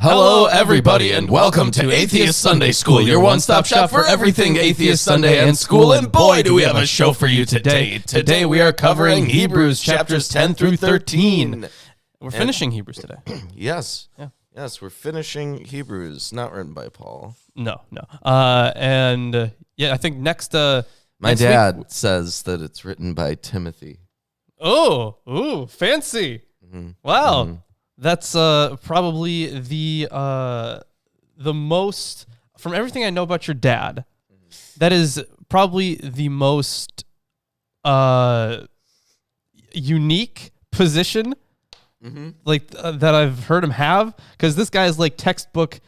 Hello, everybody, and welcome to Atheist Sunday School, your one-stop shop for everything Atheist Sunday and school. And boy, do we have a show for you today. Today we are covering Hebrews chapters 10 through 13. We're finishing Hebrews today. Yes. Yeah. Yes, we're finishing Hebrews, not written by Paul. No. I think next... My dad says that it's written by Timothy. Oh, fancy. Mm-hmm. Wow. Mm-hmm. That's probably the most, from everything I know about your dad, that is probably the most unique position that I've heard him have, because this guy is like textbook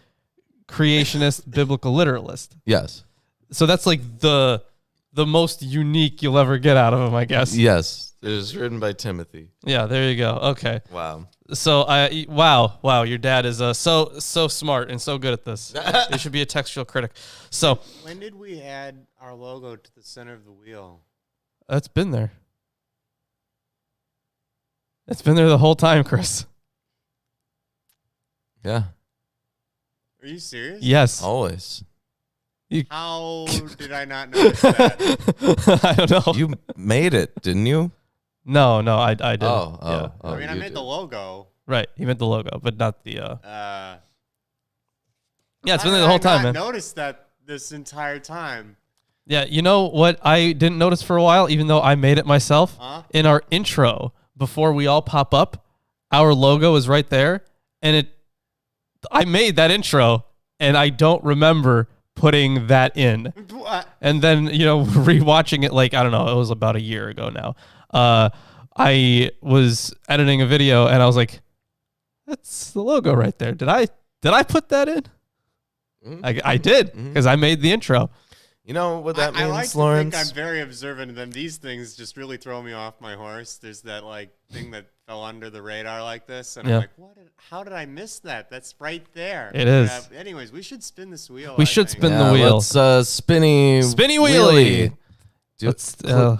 creationist biblical literalist. Yes. So that's like the most unique you'll ever get out of him, I guess. Yes. It was written by Timothy. Yeah, there you go. Okay. Wow. So wow, your dad is so smart and so good at this. He should be a textual critic. So when did we add our logo to the center of the wheel? That's been there. It's been there the whole time, Chris. Yeah. Are you serious? Yes. Always. How did I not notice that? I don't know. You made it, didn't you? No, I didn't. Oh, I mean, I made did. the logo. Right, he meant the logo, but not the. Yeah, it's been there the whole time, man. I noticed that this entire time. Yeah, you know what I didn't notice for a while, even though I made it myself? In our intro, before we all pop up, our logo is right there, and I made that intro, and I don't remember putting that in. And then, rewatching it, like, I don't know, it was about a year ago now. I was editing a video, and I was like, that's the logo right there. Did I put that in? I did, because I made the intro. You know what that means, I like Lawrence? to think I'm very observant, and then these things just really throw me off my horse. There's that thing that fell under the radar like this, and I'm like, how did I miss that? That's right there. It is. Anyways, we should spin this wheel. We should spin the wheel. Let's spinny wheelie.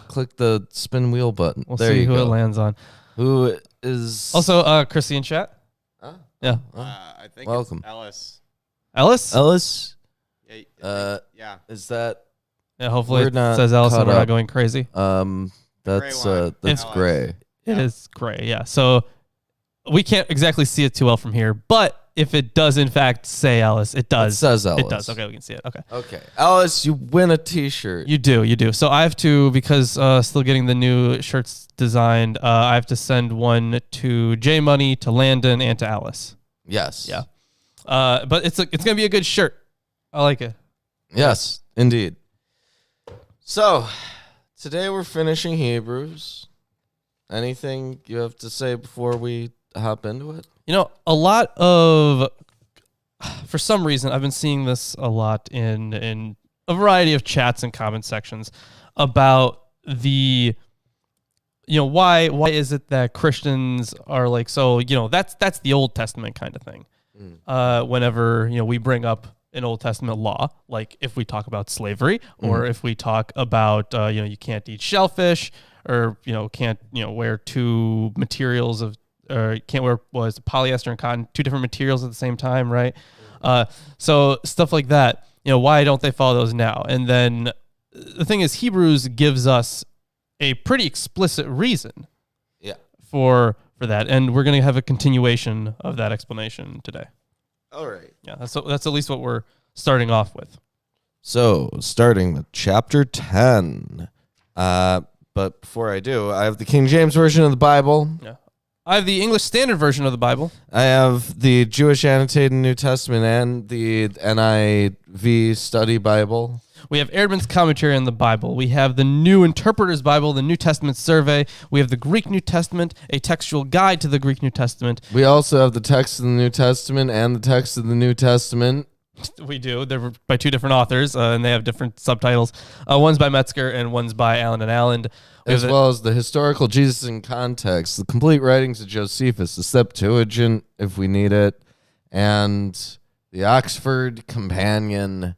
Click the spin wheel button. We'll there see you who go. it lands on. Who is also Chrissy in chat? Yeah. I think welcome. It's Ellis. Ellis? Yeah. Is that? Yeah. Hopefully it says Ellis and we're not going crazy. That's gray. It is gray. Yeah. So we can't exactly see it too well from here, but if it does in fact say Ellis, it does. It says Ellis. It does. Okay, we can see it. Okay. Ellis, you win a T-shirt. You do. So I have to, because still getting the new shirts designed, I have to send one to J Money, to Landon, and to Alice. Yes. Yeah. But it's gonna be a good shirt. I like it. Yes, indeed. So today we're finishing Hebrews. Anything you have to say before we hop into it? A lot of, for some reason, I've been seeing this a lot in a variety of chats and comment sections about the, why is it that Christians are like, so, that's the Old Testament kind of thing. Whenever, we bring up an Old Testament law, like if we talk about slavery, or if we talk about, you can't eat shellfish, or, can't, wear two materials of, or can't wear polyester and cotton, two different materials at the same time, right? So stuff like that, why don't they follow those now? And then the thing is, Hebrews gives us a pretty explicit reason for that, and we're going to have a continuation of that explanation today. All right. Yeah, that's at least what we're starting off with. So, starting with chapter 10. But before I do, I have the King James Version of the Bible. Yeah. I have the English Standard Version of the Bible. I have the Jewish Annotated New Testament and the NIV Study Bible. We have Erdman's Commentary on the Bible. We have the New Interpreter's Bible, the New Testament Survey. We have the Greek New Testament, a textual guide to the Greek New Testament. We also have the text of the New Testament and the text of the New Testament. We do. They're by two different authors, and they have different subtitles. One's by Metzger, and one's by Allen and Allen. As well as the Historical Jesus in Context, the Complete Writings of Josephus, the Septuagint, if we need it, and the Oxford Companion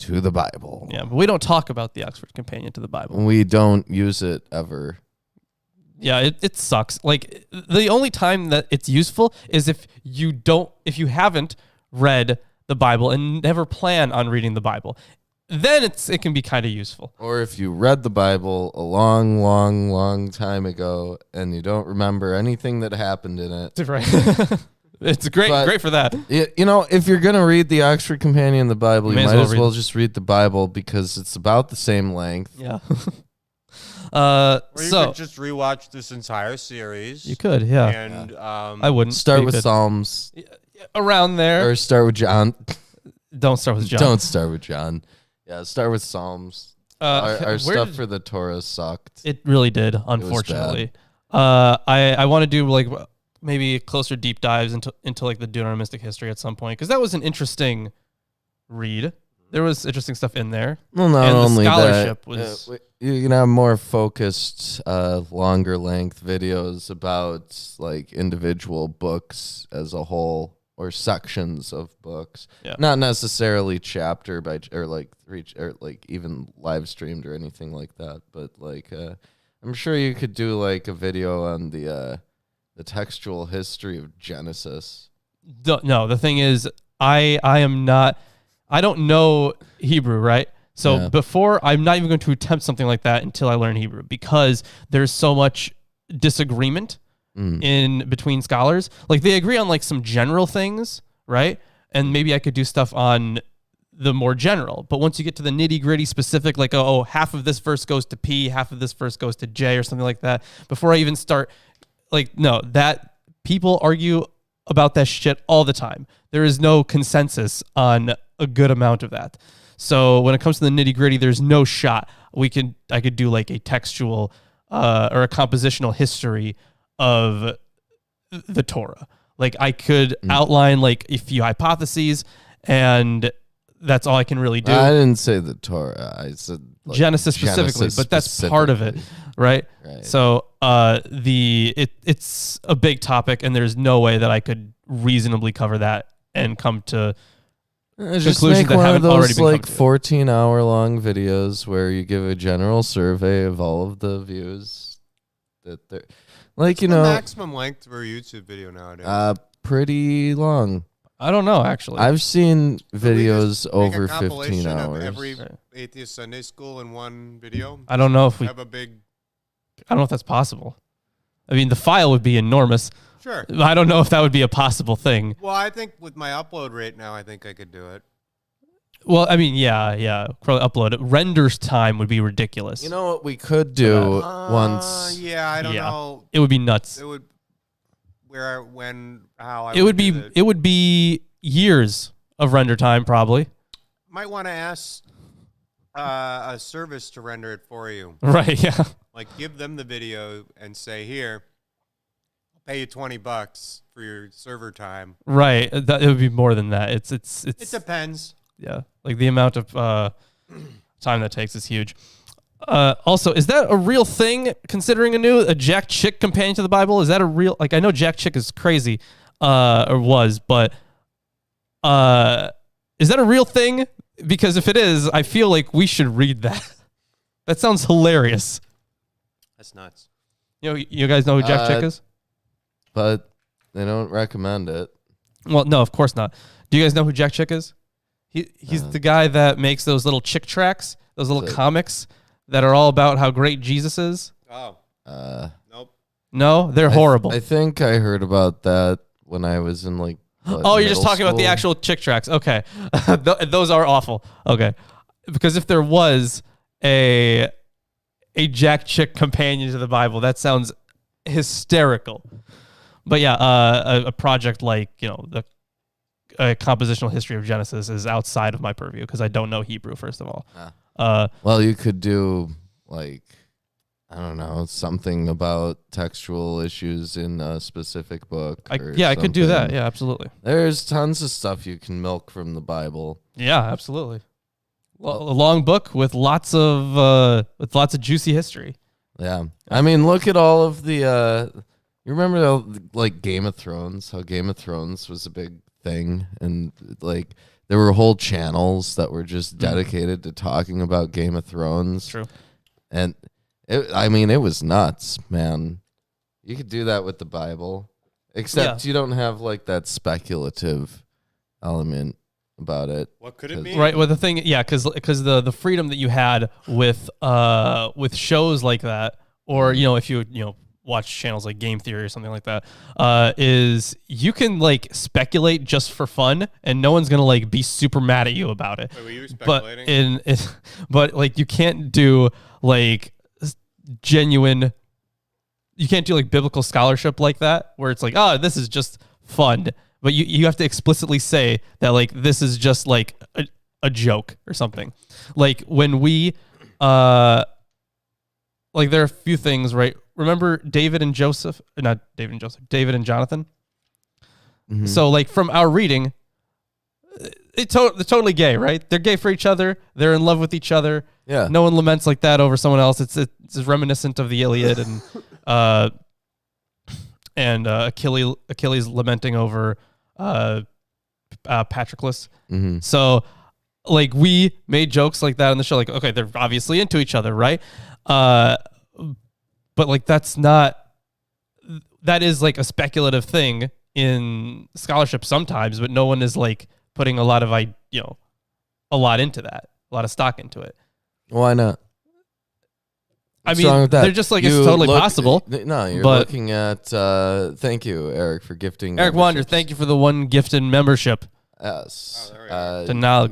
to the Bible. Yeah, but we don't talk about the Oxford Companion to the Bible. We don't use it ever. Yeah, it sucks. Like, the only time that it's useful is if you haven't read the Bible and never plan on reading the Bible, then it can be kind of useful. Or if you read the Bible a long, long, long time ago and you don't remember anything that happened in it. Right. It's great for that. You know, if you're going to read the Oxford Companion of the Bible, you might as well read just read the Bible because it's about the same length. Yeah. Or you could just rewatch this entire series. You could, yeah. And I wouldn't. Start with Psalms. Around there. Or start with John. Don't start with John. Don't start with John. Yeah, start with Psalms. Our stuff for the Torah sucked. It really did, unfortunately. I want to do like maybe closer deep dives into like the Deuteronomistic history at some point, because that was an interesting read. There was interesting stuff in there. Well, not and only the scholarship that, was you can have more focused, longer length videos about like individual books as a whole or sections of books, not necessarily chapter by or like or like even live streamed or anything like that. But like, I'm sure you could do like a video on the textual history of Genesis. No, the thing is, I don't know Hebrew, right? So before, I'm not even going to attempt something like that until I learn Hebrew, because there's so much disagreement in between scholars. Like they agree on like some general things, right? And maybe I could do stuff on the more general. But once you get to the nitty gritty specific, like, oh, half of this verse goes to P, half of this verse goes to J or something like that. Before I even start, like, no, that people argue about that shit all the time. There is no consensus on a good amount of that. So when it comes to the nitty gritty, there's no shot I could do like a textual or a compositional history of the Torah. Like I could outline like a few hypotheses, and that's all I can really do. I didn't say the Torah. I said like Genesis specifically, but that's part of it, right? So it's a big topic, and there's no way that I could reasonably cover that and come to just conclusions make that one haven't of already those been like covered. 14-hour long videos where you give a general survey of all of the views that they're like, the maximum length for a YouTube video nowadays. Pretty long. I don't know, actually. I've seen videos Make over a 15 compilation of hours. every atheist Sunday school in one video. I don't know if have a big. I don't know if that's possible. I mean, the file would be enormous. Sure. I don't know if that would be a possible thing. Well, I think with my upload rate now, I think I could do it. Well, I mean, yeah, probably upload it. Render's time would be ridiculous. You know what we could do once? Yeah, I don't know. It would be nuts. It would. Where, when, how? It would be years of render time, probably. Might want to ask a service to render it for you. Right. Yeah. Like, give them the video and say, "Here, I'll pay you $20 for your server time." Right. It would be more than that. It depends. Yeah. Like the amount of time that takes is huge. Also, is that a real thing, considering a Jack Chick companion to the Bible? Is that a real, like, I know Jack Chick is crazy, or was, but is that a real thing? Because if it is, I feel like we should read that. That sounds hilarious. That's nuts. You guys know who Jack Chick is? But they don't recommend it. Well, no, of course not. Do you guys know who Jack Chick is? He's the guy that makes those little chick tracks, those little comics that are all about how great Jesus is. Oh. Nope. No, they're horrible. I think I heard about that when I was in like. Oh, you're just talking about the actual chick tracks. Okay. Those are awful. Okay. Because if there was a Jack Chick companion to the Bible, that sounds hysterical. But yeah, a project like, a compositional history of Genesis is outside of my purview because I don't know Hebrew, first of all. Well, you could do like, I don't know, something about textual issues in a specific book. I could do that. Yeah, absolutely. There's tons of stuff you can milk from the Bible. Yeah, absolutely. A long book with lots of juicy history. Yeah, I mean, look at all of the. You remember like Game of Thrones? How Game of Thrones was a big thing, and like there were whole channels that were just dedicated to talking about Game of Thrones. True. And it was nuts, man. You could do that with the Bible, except you don't have like that speculative element about it. What could it be? Right. Well, the thing, yeah, because the freedom that you had with shows like that, or if you watch channels like Game Theory or something like that, is you can like speculate just for fun, and no one's gonna like be super mad at you about it. Wait, were you speculating? But like you can't do like genuine. You can't do like biblical scholarship like that, where it's like, oh, this is just fun. But you have to explicitly say that like this is just like a joke or something. Like when we like there are a few things, right? Remember David and Jonathan? Mm-hmm. So like from our reading, they're totally gay, right? They're gay for each other. They're in love with each other. Yeah. No one laments like that over someone else. It's reminiscent of the Iliad and Achilles lamenting over Patroclus. Mm-hmm. So like we made jokes like that on the show, like, okay, they're obviously into each other, right? But like that is like a speculative thing in scholarship sometimes, but no one is like putting a lot into that, a lot of stock into it. Why not? What's wrong with that? They're just like, it's totally possible. No, you're looking at. Thank you, Eric, for gifting. Eric Wander, thank you for the one gifted membership. Yes. Denial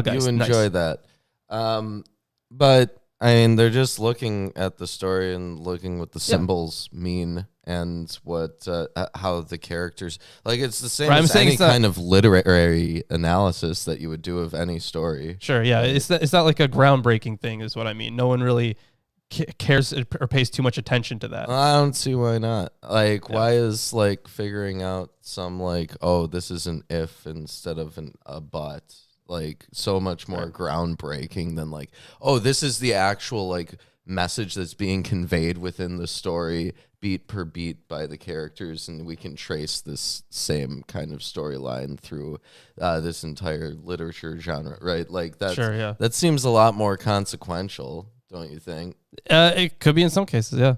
guys. You enjoy that. But I mean, they're just looking at the story and looking what the symbols mean and what how the characters, like, it's the same as any kind of literary analysis that you would do of any story. Sure, yeah. It's not like a groundbreaking thing is what I mean. No one really cares or pays too much attention to that. I don't see why not. Like, why is like figuring out some like, oh, this is an if instead of a but, like so much more groundbreaking than like, oh, this is the actual like message that's being conveyed within the story beat per beat by the characters, and we can trace this same kind of storyline through this entire literature genre, right? Like that seems a lot more consequential, don't you think? It could be in some cases, yeah.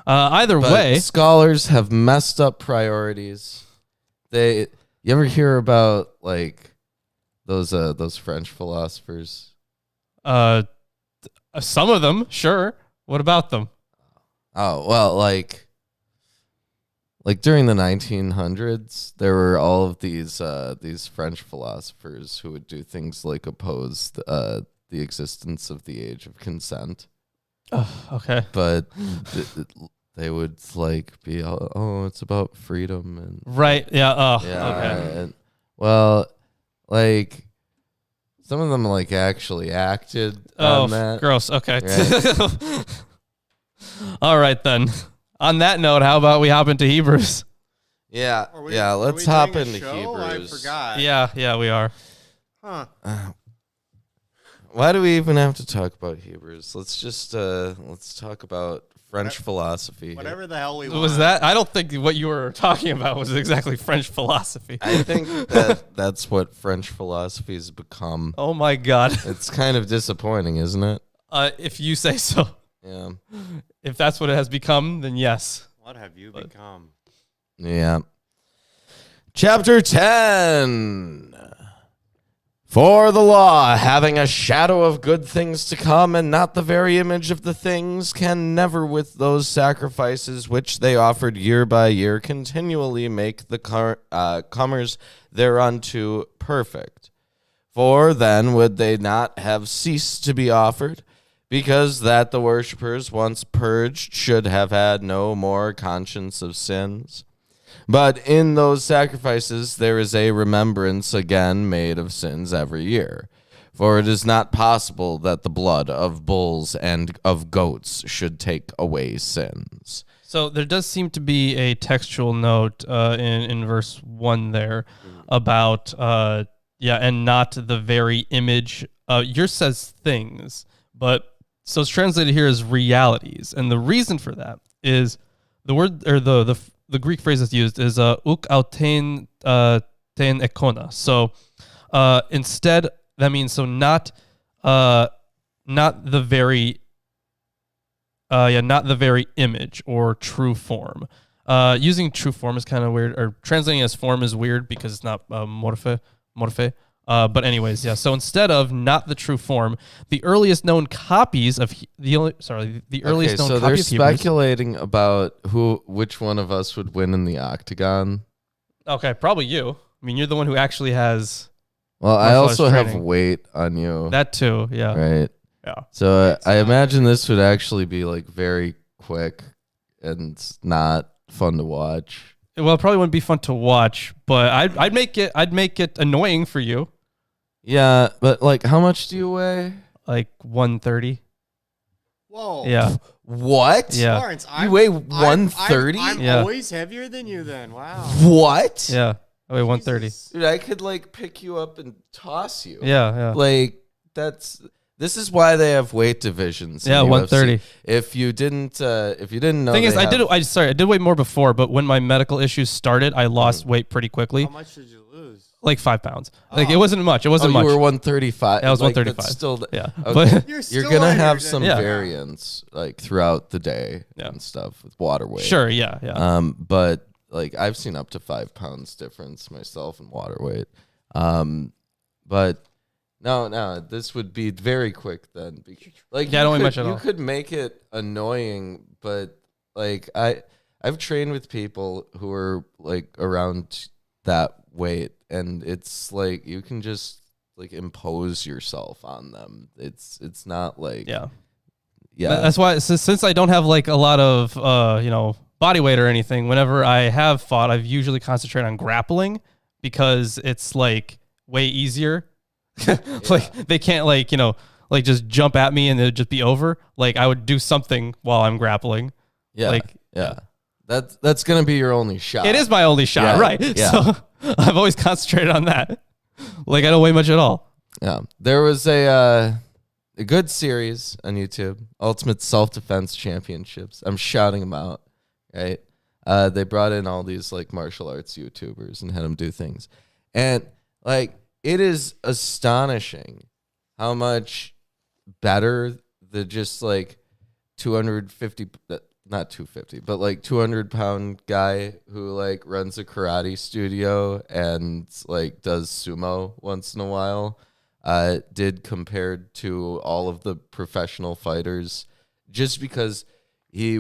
Either way, scholars have messed up priorities. You ever hear about like those French philosophers? Some of them, sure. What about them? Oh, well, like during the 1900s, there were all of these French philosophers who would do things like oppose the existence of the age of consent. Oh, okay. But they would like be, oh, it's about freedom and right. Yeah. Oh, yeah. Okay. And, well, like some of them like actually acted on that. Gross. Okay. Right? All right then. On that note, how about we hop into Hebrews? Yeah. Let's hop into Hebrews. I forgot. Yeah, we are. Huh. Why do we even have to talk about Hebrews? Let's just let's talk about French philosophy. Whatever the hell we want. Was that? I don't think what you were talking about was exactly French philosophy. I think that's what French philosophy has become. Oh my God. It's kind of disappointing, isn't it? If you say so. Yeah. If that's what it has become, then yes. What have you become? Yeah. Chapter 10. For the law, having a shadow of good things to come and not the very image of the things, can never with those sacrifices which they offered year by year continually make the comers thereunto perfect. For then would they not have ceased to be offered, because that the worshippers once purged should have had no more conscience of sins. But in those sacrifices there is a remembrance again made of sins every year. For it is not possible that the blood of bulls and of goats should take away sins. So there does seem to be a textual note in verse 1 there about, and not the very image. Yours says things, but so it's translated here as realities. And the reason for that is the word, or the Greek phrase that's used is uk autein ten ekona. So instead, that means so not the very image or true form. Using true form is kind of weird, or translating as form is weird because it's not morphe. But anyways, yeah. So instead of not the true form, the earliest known copies of the earliest known so copy they're of Hebrews. speculating about which one of us would win in the octagon. Okay, probably you. I mean, you're the one who actually has. Well, I also have training. weight on you. That too, yeah. Right. Yeah. So I imagine this would actually be like very quick and not fun to watch. Well, it probably wouldn't be fun to watch, but I'd make it annoying for you. Yeah, but like, how much do you weigh? Like 130. Whoa. Yeah. What? Yeah. Lawrence, You weigh 130? I'm Yeah. always heavier than you then. Wow. What? Yeah. I weigh 130. Jesus. Dude, I could like pick you up and toss you. Yeah. Like this is why they have weight divisions. in Yeah, UFC. 130. If you didn't know, Thing is, they I did weigh more before, but when my medical issues started, I lost weight pretty quickly. How much did you lose? Like 5 pounds. Like it Oh. wasn't much. It wasn't you much. were 135. Yeah, I was Like, 135. that's still, Yeah. okay. But You're You're still gonna lighter have than- some Yeah. variance like throughout the day Yeah. and stuff with water weight. sure, yeah. But like I've seen up to 5 pounds difference myself in water weight. But no, this would be very quick then. Like Yeah, I don't weigh much at you all. could make it annoying, but like I've trained with people who are like around that weight, and it's like you can just like impose yourself on them. It's not like Yeah. yeah. That's why since I don't have like a lot of body weight or anything, whenever I have fought, I've usually concentrated on grappling because it's like way easier. Like they can't like just jump at me and it'd just be over. Like I would do something while I'm grappling. Yeah, like- yeah. That's gonna be your only shot. It is my only shot, Yeah, right? yeah. So I've always concentrated on that. Like I don't weigh much at all. Yeah, there was a good series on YouTube, Ultimate Self Defense Championships. I'm shouting them out, right? They brought in all these like martial arts YouTubers and had them do things, and like it is astonishing how much better the just like 250. Not 250, but like 200-pound guy who like runs a karate studio and like does sumo once in a while did compared to all of the professional fighters, just because he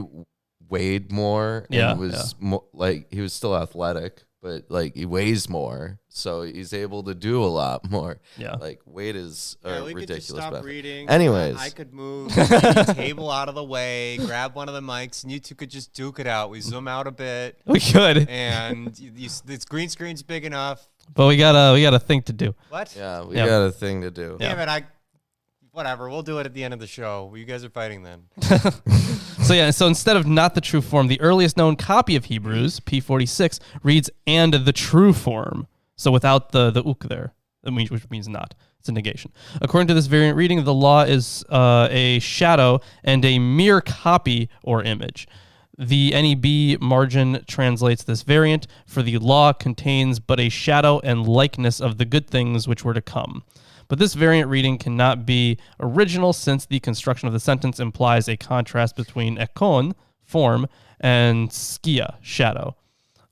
weighed more and was like he was still athletic, but like he weighs more, so he's able to do a lot more. Yeah. Like weight is a We could ridiculous just stop benefit. reading. Anyways. I could move the table out of the way, grab one of the mics, and you two could just duke it out. We zoom out a bit, We could, and this green screen's big enough. but we got a thing to do. What? Yeah, we Yeah. got a thing to do. Damn it! Whatever. We'll do it at the end of the show. You guys are fighting then. So instead of not the true form, the earliest known copy of Hebrews, P46, reads and the true form. So without the uk there, which means not. It's a negation. According to this variant reading, the law is a shadow and a mere copy or image. The NEB margin translates this variant, for the law contains but a shadow and likeness of the good things which were to come. But this variant reading cannot be original, since the construction of the sentence implies a contrast between ekon, form, and skia, shadow.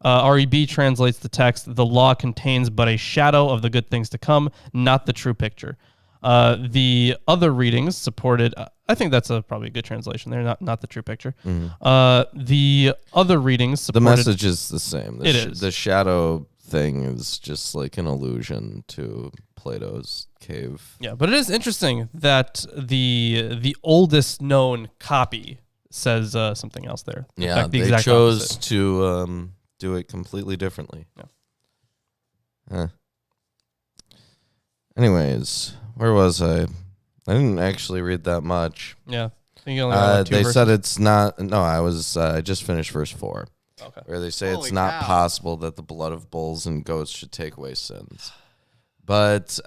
REB translates the text, the law contains but a shadow of the good things to come, not the true picture. The other readings supported, I think that's probably a good translation there, not the true picture. The other readings The supported... message is the same. It is. The shadow thing is just like an allusion to Plato's cave. Yeah, but it is interesting that the oldest known copy says something else there. In Yeah, fact, the they exact chose opposite. to do it completely differently. Yeah. Huh. Anyways, where was I? I didn't actually read that much. Yeah, I think you only got like, two They verses. said it's not. No, I just finished verse 4, Okay. where they say Holy it's not cow. possible that the blood of bulls and goats should take away sins. But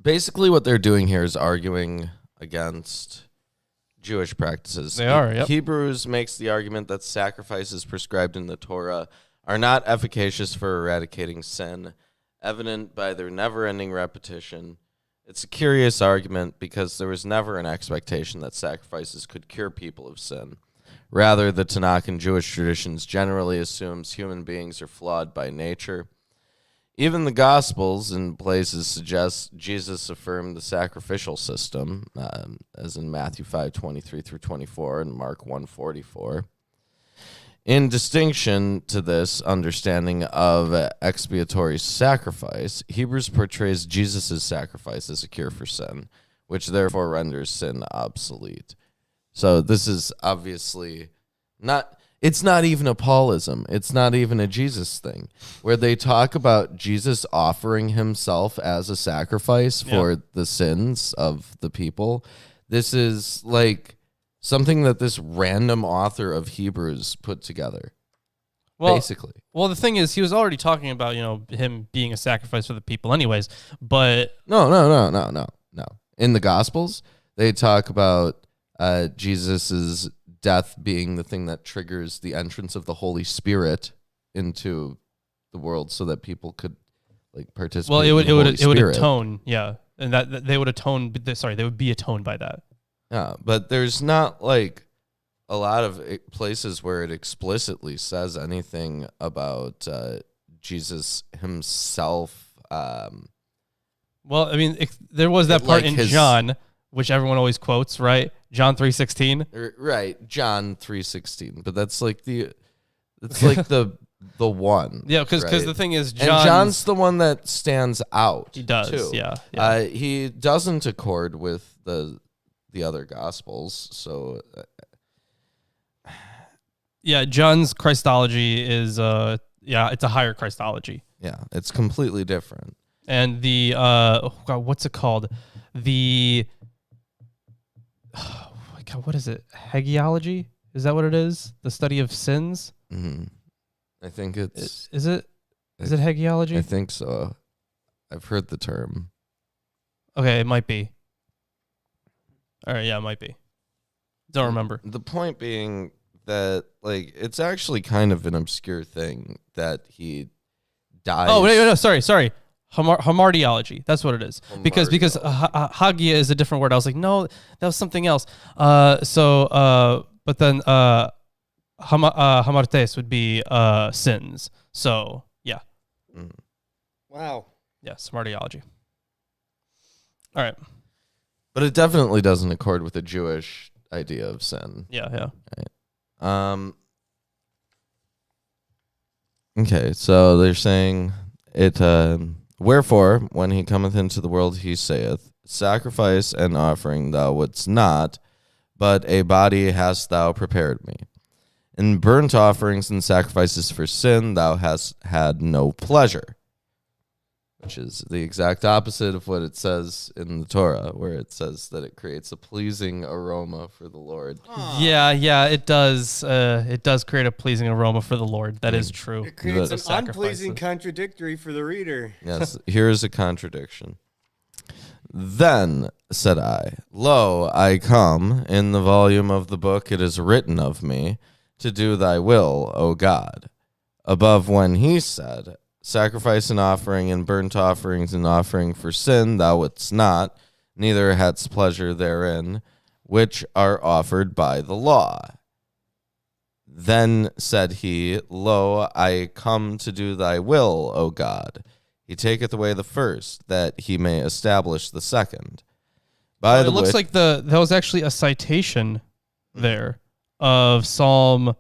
basically, what they're doing here is arguing against Jewish practices. They are, yep. Hebrews makes the argument that sacrifices prescribed in the Torah are not efficacious for eradicating sin, evident by their never-ending repetition. It's a curious argument because there was never an expectation that sacrifices could cure people of sin. Rather, the Tanakh and Jewish traditions generally assumes human beings are flawed by nature. Even the Gospels in places suggest Jesus affirmed the sacrificial system, as in Matthew 5:23 through 24 and Mark 1:44. In distinction to this understanding of expiatory sacrifice, Hebrews portrays Jesus' sacrifice as a cure for sin, which therefore renders sin obsolete. So this is obviously not... It's not even a Paulism. It's not even a Jesus thing, where they talk about Jesus offering himself as a sacrifice for the sins of the people. This is like something that this random author of Hebrews put together, basically. Well, the thing is, he was already talking about, him being a sacrifice for the people anyways, but... No. In the Gospels, they talk about Jesus's death being the thing that triggers the entrance of the Holy Spirit into the world so that people could participate. Well, it would atone, and that they would atone. Sorry, they would be atoned by that. Yeah, but there's not a lot of places where it explicitly says anything about Jesus himself. Well, I mean, there was that part in John, which everyone always quotes, right? John 3:16. Right, John 3:16. But that's the one. Yeah, because the thing is, John's the one that stands out. He does, too. yeah. He doesn't accord with the other Gospels, so... Yeah, John's Christology is, it's a higher Christology. Yeah, it's completely different. And the, what's it called? The... Oh my God, what is it? Hagiology? Is that what it is? The study of sins? Mm-hmm. I think it's... Is it hagiology? I think so. I've heard the term. Okay, it might be. All right, yeah, it might be. Don't remember. The point being that, it's actually kind of an obscure thing that he dies... Oh, no, sorry. Hamartiology. That's what it is. Because hagia is a different word. I was like, no, that was something else. But then hamartes would be sins. So, yeah. Mm. Wow. Yeah, hamartiology. All right. But it definitely doesn't accord with the Jewish idea of sin. Yeah. Right. Okay, so they're saying it... Wherefore, when he cometh into the world, he saith, Sacrifice and offering thou wouldst not, but a body hast thou prepared me. In burnt offerings and sacrifices for sin thou hast had no pleasure. Which is the exact opposite of what it says in the Torah, where it says that it creates a pleasing aroma for the Lord. Yeah, it does. It does create a pleasing aroma for the Lord. That is true. It creates an unpleasing contradictory for the reader. Yes, here is a contradiction. Then said I, Lo, I come. In the volume of the book it is written of me, to do thy will, O God. Above when he said, Sacrifice and offering and burnt offerings and offering for sin thou wouldst not, neither hadst pleasure therein, which are offered by the law. Then said he, Lo, I come to do thy will, O God. He taketh away the first, that he may establish the second. It looks like that was actually a citation there of Psalm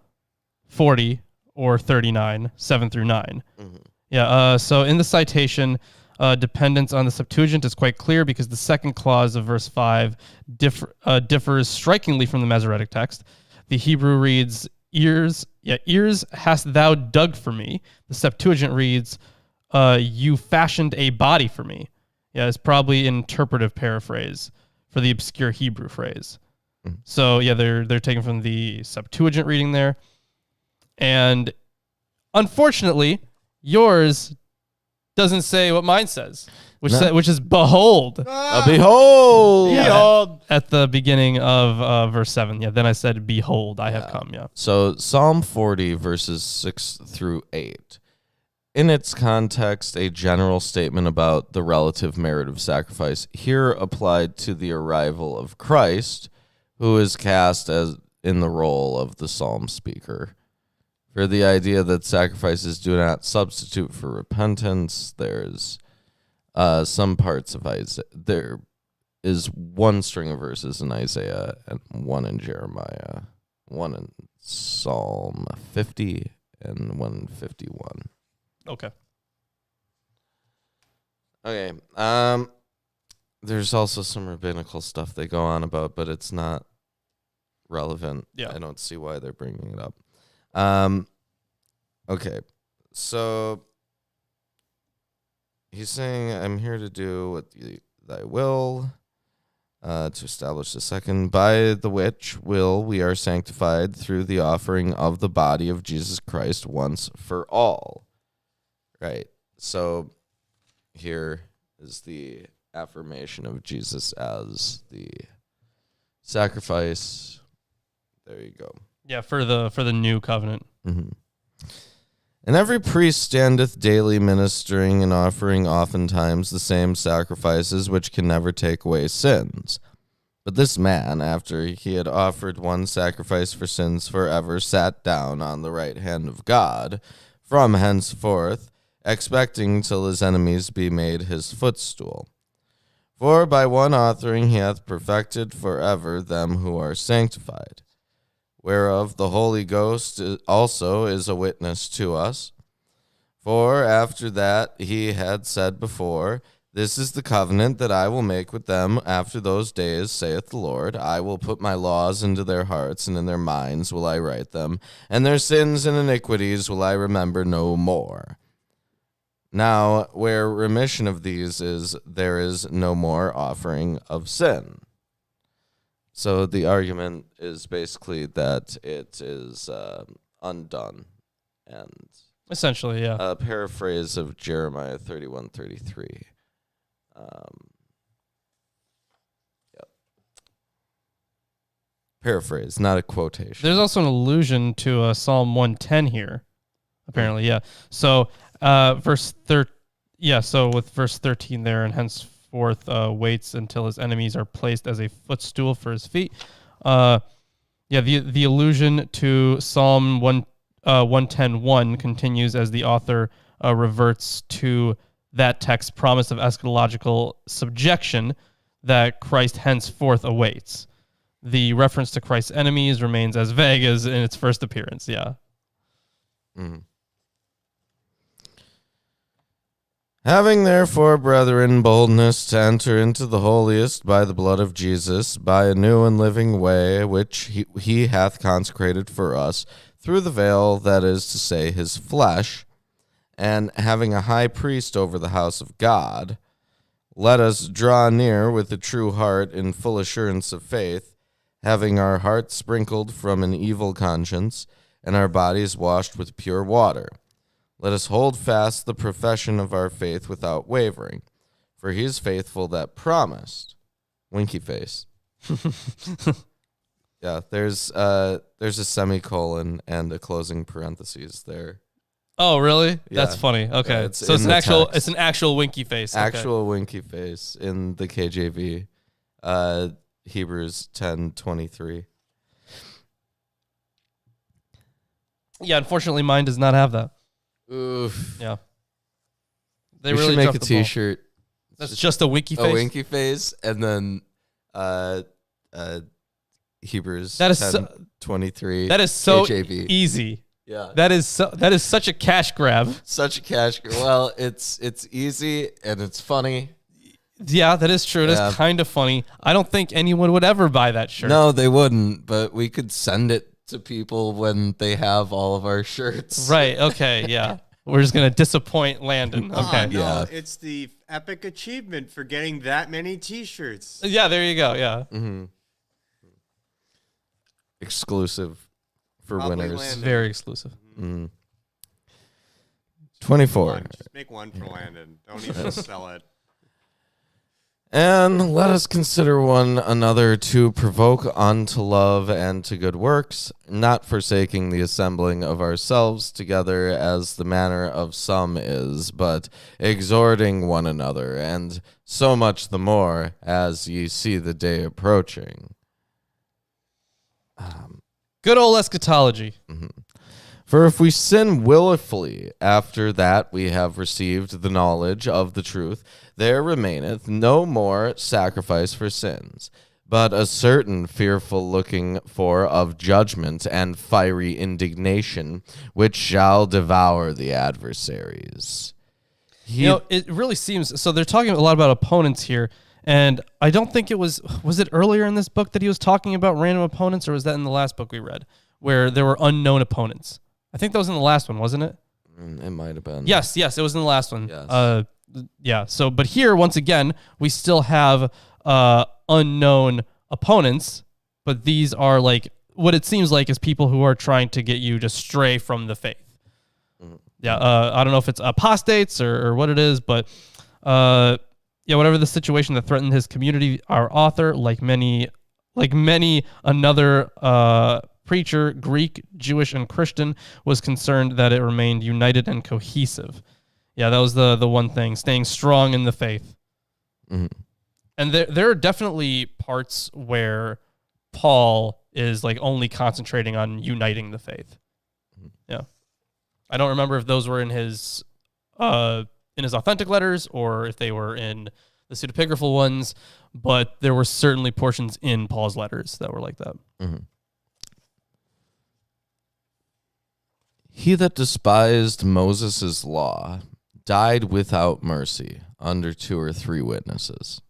40 or 39, 7 through 9. Mm-hmm. Yeah, so in the citation, dependence on the Septuagint is quite clear because the second clause of verse 5 differs strikingly from the Masoretic text. The Hebrew reads, ears hast thou dug for me. The Septuagint reads, you fashioned a body for me. Yeah, it's probably an interpretive paraphrase for the obscure Hebrew phrase. Mm-hmm. So yeah, they're taken from the Septuagint reading there. And unfortunately, yours doesn't say what mine says, which is behold. Behold. Yeah, behold. At the beginning of verse 7. Yeah, then I said, behold, I have come. Yeah. So Psalm 40, verses 6 through 8. In its context, a general statement about the relative merit of sacrifice, here applied to the arrival of Christ, who is cast as in the role of the psalm speaker. For the idea that sacrifices do not substitute for repentance, there's some parts of Isaiah. There is one string of verses in Isaiah and one in Jeremiah, one in Psalm 50 and 151. Okay. Okay. There's also some rabbinical stuff they go on about, but it's not relevant. Yeah. I don't see why they're bringing it up. Okay. So he's saying, I'm here to do what thy will, to establish the second, by the which will we are sanctified through the offering of the body of Jesus Christ once for all. Right. So here is the affirmation of Jesus as the sacrifice. There you go. Yeah, for the new covenant. Mm-hmm. And every priest standeth daily ministering and offering oftentimes the same sacrifices which can never take away sins. But this man, after he had offered one sacrifice for sins forever, sat down on the right hand of God, from henceforth, expecting till his enemies be made his footstool. For by one offering he hath perfected forever them who are sanctified, whereof the Holy Ghost also is a witness to us. For after that he had said before, this is the covenant that I will make with them after those days, saith the Lord. I will put my laws into their hearts, and in their minds will I write them, and their sins and iniquities will I remember no more. Now, where remission of these is, there is no more offering of sin. So the argument is basically that it is undone, and Essentially, yeah. a paraphrase of Jeremiah 31:33. Yep. Paraphrase, not a quotation. There's also an allusion to Psalm 110 here, apparently, yeah. So, so with verse 13 there, and henceforth waits until his enemies are placed as a footstool for his feet. The allusion to Psalm 110:1 continues as the author reverts to that text's promise of eschatological subjection that Christ henceforth awaits. The reference to Christ's enemies remains as vague as in its first appearance, yeah. Mm-hmm. Having therefore, brethren, boldness to enter into the holiest by the blood of Jesus, by a new and living way, which he hath consecrated for us, through the veil, that is to say, his flesh, and having a high priest over the house of God, let us draw near with a true heart in full assurance of faith, having our hearts sprinkled from an evil conscience, and our bodies washed with pure water. Let us hold fast the profession of our faith without wavering, for he is faithful that promised. Winky face. Yeah, there's a semicolon and a closing parentheses there. Oh, really? Yeah. That's funny. Okay. Yeah, So it's an actual winky face. Okay. Actual winky face in the KJV. Hebrews 10:23. Yeah, unfortunately mine does not have that. Oof. Yeah. We should make a t-shirt. That's just a winky face. A winky face, and then Hebrews that is 10:23. That is so KJV. easy. Yeah. That is such a cash grab. Such a cash grab. Well, it's easy and it's funny. Yeah, that is true. It is kind of funny. I don't think anyone would ever buy that shirt. No, they wouldn't, but we could send it to people when they have all of our shirts. Right. Okay. Yeah. We're just going to disappoint Landon. Okay. No, Yeah. it's the epic achievement for getting that many T-shirts. Yeah, there you go. Yeah. Mm-hmm. Exclusive for Probably winners. Landon. Very exclusive. Mm. 24. Just make one for Landon. Don't even sell it. And let us consider one another to provoke unto love and to good works, not forsaking the assembling of ourselves together as the manner of some is, but exhorting one another, and so much the more as ye see the day approaching. Good old eschatology. For if we sin willfully after that we have received the knowledge of the truth, there remaineth no more sacrifice for sins, but a certain fearful looking for of judgment and fiery indignation, which shall devour the adversaries. It really seems, so they're talking a lot about opponents here, and I don't think was it earlier in this book that he was talking about random opponents, or was that in the last book we read, where there were unknown opponents? I think that was in the last one, wasn't it? It might have been. Yes, it was in the last one. Yes. So, but here, once again, we still have unknown opponents, but these are like, what it seems like is people who are trying to get you to stray from the faith. I don't know if it's apostates or what it is, but whatever the situation that threatened his community, our author, like many another preacher, Greek, Jewish, and Christian, was concerned that it remained united and cohesive. Yeah, that was the one thing, staying strong in the faith. Mm-hmm. And there are definitely parts where Paul is like only concentrating on uniting the faith. Yeah. I don't remember if those were in his authentic letters or if they were in the pseudepigraphal ones, but there were certainly portions in Paul's letters that were like that. Mm-hmm. He that despised Moses' law died without mercy under 2 or 3 witnesses.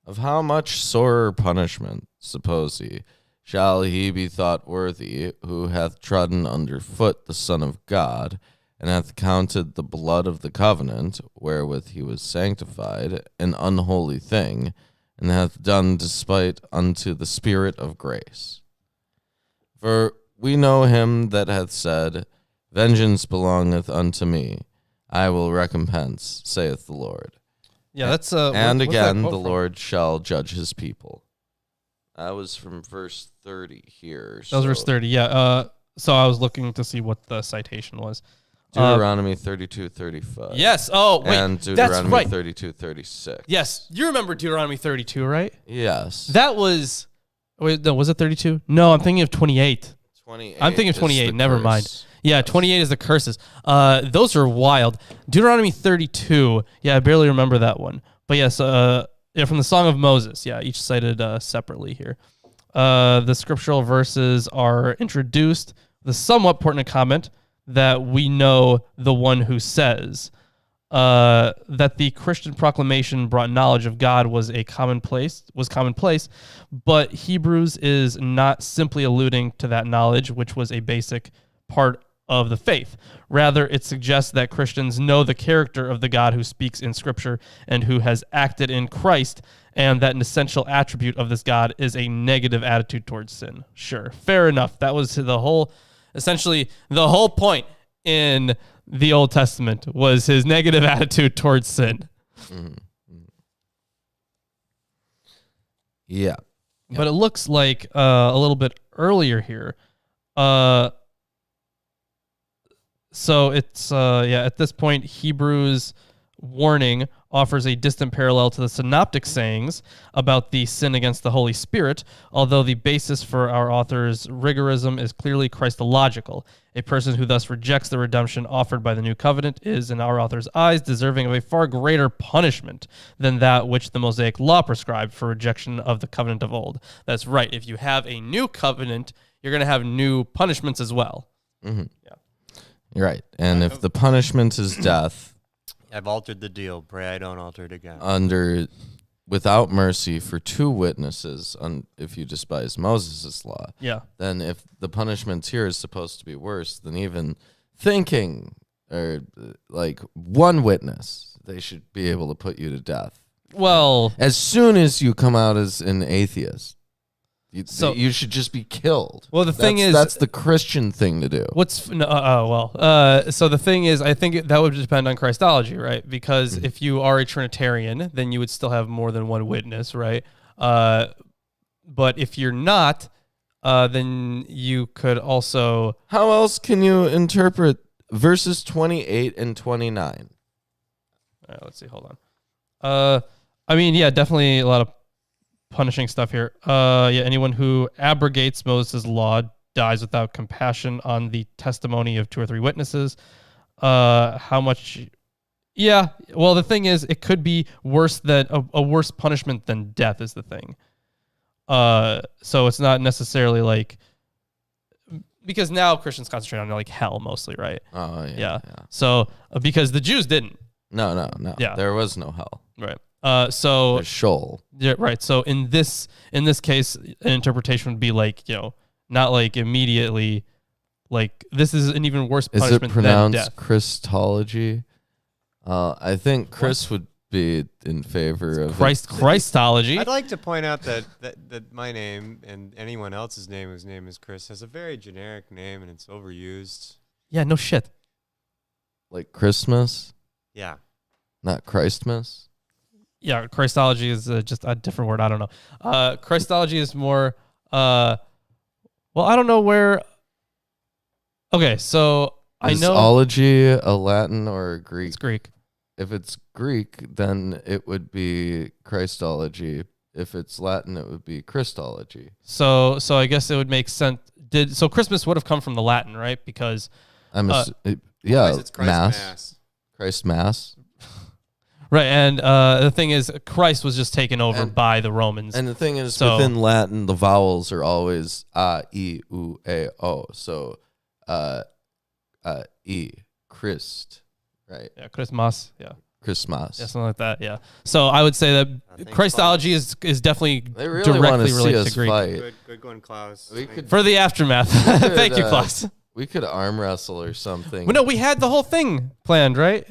Of how much sorer punishment, suppose ye, shall he be thought worthy, who hath trodden under foot the Son of God, and hath counted the blood of the covenant, wherewith he was sanctified, an unholy thing, and hath done despite unto the Spirit of grace? For we know him that hath said, Vengeance belongeth unto me, I will recompense, saith the Lord. Yeah, that's and again, the Lord shall judge his people. That was from verse 30 here. That was verse 30, yeah. So I was looking to see what the citation was. Deuteronomy 32:35. Yes. Oh, wait. And Deuteronomy that's right. 32:36. Yes. You remember Deuteronomy 32, right? Yes. That was... Wait, no, was it 32? No, I'm thinking of 28. 28. I'm thinking of 28. Never curse. mind. Yeah, 28 is the curses. Those are wild. Deuteronomy 32. Yeah, I barely remember that one. But yes, from the Song of Moses. Yeah, each cited separately here. The scriptural verses are introduced with a somewhat pertinent comment that we know the one who says that the Christian proclamation brought knowledge of God was commonplace, but Hebrews is not simply alluding to that knowledge, which was a basic part of the faith. Rather, it suggests that Christians know the character of the God who speaks in Scripture and who has acted in Christ, and that an essential attribute of this God is a negative attitude towards sin. Sure, fair enough. That was essentially the whole point in the Old Testament was his negative attitude towards sin. Mm-hmm. Yeah. But it looks like a little bit earlier here. So it's, at this point, Hebrews' warning offers a distant parallel to the synoptic sayings about the sin against the Holy Spirit, although the basis for our author's rigorism is clearly Christological. A person who thus rejects the redemption offered by the new covenant is, in our author's eyes, deserving of a far greater punishment than that which the Mosaic law prescribed for rejection of the covenant of old. That's right. If you have a new covenant, you're going to have new punishments as well. Mm-hmm. Yeah. You're right. And if the punishment is death, I've altered the deal. Pray I don't alter it again. Without mercy for 2 witnesses, if you despise Moses' law, then if the punishment here is supposed to be worse than even thinking, or like 1 witness, they should be able to put you to death. Well, as soon as you come out as an atheist, you should just be killed. Well, thing is, that's the Christian thing to do. So the thing is, I think that would depend on Christology, right? Because if you are a Trinitarian, then you would still have more than 1 witness, right? But if you're not, then you could also... How else can you interpret verses 28 and 29? All right, let's see. Hold on. Definitely a lot of punishing stuff here. Anyone who abrogates Moses' law dies without compassion on the testimony of 2 or 3 witnesses. How much? Yeah. Well, the thing is, it could be worse than a worse punishment than death is the thing. So it's not necessarily like, because now Christians concentrate on like hell mostly, right? Oh Yeah. So because the Jews didn't. No. Yeah. There was no hell. Right. So There's Sheol. yeah, right. So in this case, an interpretation would be like, not like immediately, like this is an even worse Is punishment it pronounced than death. Christology? I think Chris would be in favor of Christology. I'd like to point out that my name and anyone else's name whose name is Chris has a very generic name and it's overused. Yeah, no shit. like Christmas, Yeah. not Christmas. Yeah, Christology is just a different word. I don't know. Christology is more. Well, I don't know where. Okay, so I Is know ology a Latin or a Greek? it's Greek. If it's Greek, then it would be Christology. If it's Latin, it would be Christology. So I guess it would make sense. So Christmas would have come from the Latin, right? Because Otherwise it's Christ Mass. Christ Mass. right, and the thing is, Christ was just taken over by the Romans. And the thing is, So- within Latin, the vowels are always a, e, u, a, o. So, e, Christ, right? Yeah, Christmas. Yeah, Christmas. yeah, something like that. Yeah. So I would say that Thanks, Christology is definitely They really want directly to see related us to Greek. fight. Good going, Klaus. We could, For the aftermath. Thank you, Klaus. we could arm wrestle or something. Well, no, we had the whole thing planned, right?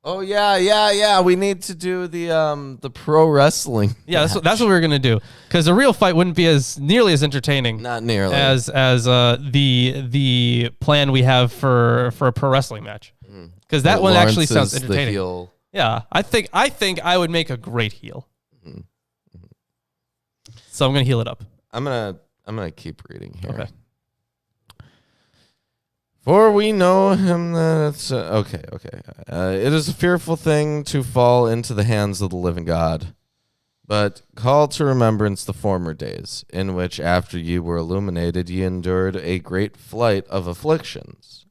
Oh yeah. We need to do the pro wrestling. Yeah, that's what we were gonna do. Because a real fight wouldn't be nearly as entertaining Not nearly. as the plan we have for a pro wrestling match. Because that But one actually Lawrence sounds is the entertaining. heel. Yeah, I think I would make a great heel. Mhm. So I'm gonna heal it up. I'm gonna keep reading here. Okay. For we know him that it's okay. It is a fearful thing to fall into the hands of the living God, but call to remembrance the former days, in which after ye were illuminated, ye endured a great fight of afflictions,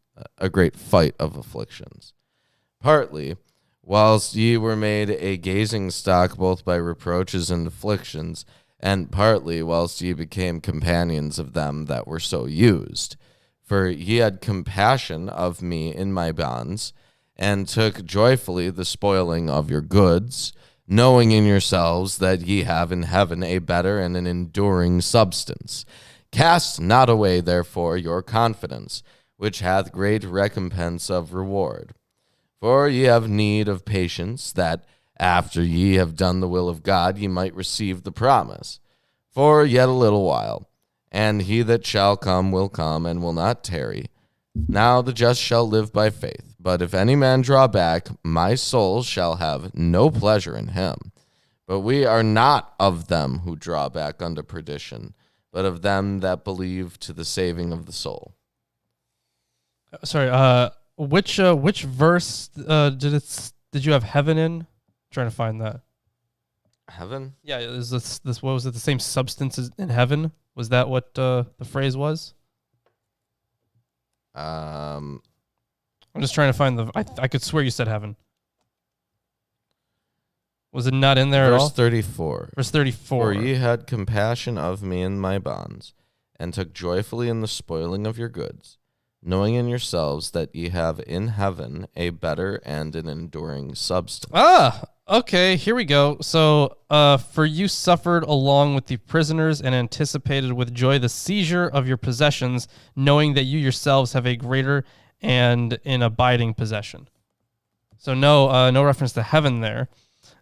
partly whilst ye were made a gazing stock both by reproaches and afflictions, and partly whilst ye became companions of them that were so used. For ye had compassion of me in my bonds, and took joyfully the spoiling of your goods, knowing in yourselves that ye have in heaven a better and an enduring substance. Cast not away, therefore, your confidence, which hath great recompense of reward. For ye have need of patience, that after ye have done the will of God, ye might receive the promise. For yet a little while, and he that shall come will come, and will not tarry. Now the just shall live by faith. But if any man draw back, my soul shall have no pleasure in him. But we are not of them who draw back unto perdition, but of them that believe to the saving of the soul. Sorry. Which verse did you have heaven in? Trying to find that. Heaven? Yeah, is this what was it? The same substance as in heaven? Was that what the phrase was? I'm just trying to find the. I could swear you said heaven. Was it not in there at all? Verse 34. Verse 34. For ye had compassion of me in my bonds, and took joyfully in the spoiling of your goods, knowing in yourselves that ye have in heaven a better and an enduring substance. Okay, here we go. So, for you suffered along with the prisoners and anticipated with joy the seizure of your possessions, knowing that you yourselves have a greater and an abiding possession. So no reference to heaven there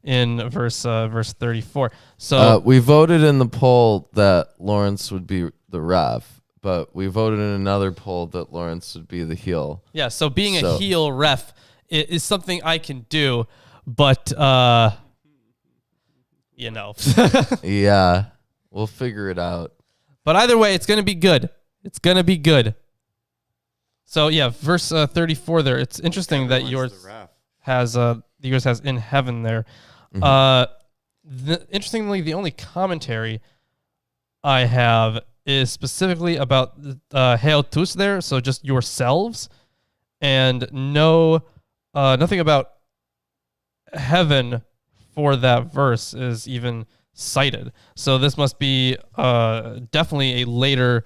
in verse 34. So We voted in the poll that Lawrence would be the ref, but we voted in another poll that Lawrence would be the heel. yeah, so being a heel ref is something I can do, but Yeah, we'll figure it out. But either way, it's going to be good. It's going to be good. So yeah, verse 34 there. It's interesting that Everyone's yours the ref. has in heaven there. Mm-hmm. Interestingly, the only commentary I have is specifically about Heotus there, so just yourselves, and nothing about heaven for that verse is even cited. So this must be definitely a later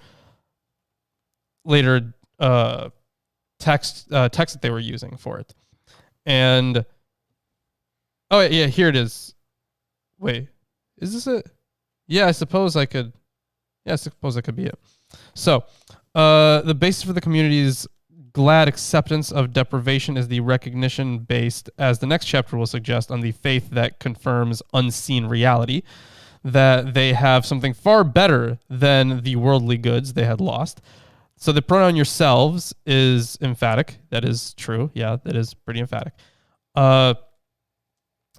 text that they were using for it. And oh yeah, here it is. Wait, is this it? Yeah, I suppose I could. Yeah, I suppose that could be it. So, the basis for the community's glad acceptance of deprivation is the recognition based, as the next chapter will suggest, on the faith that confirms unseen reality, that they have something far better than the worldly goods they had lost. So the pronoun yourselves is emphatic. That is true. Yeah, that is pretty emphatic.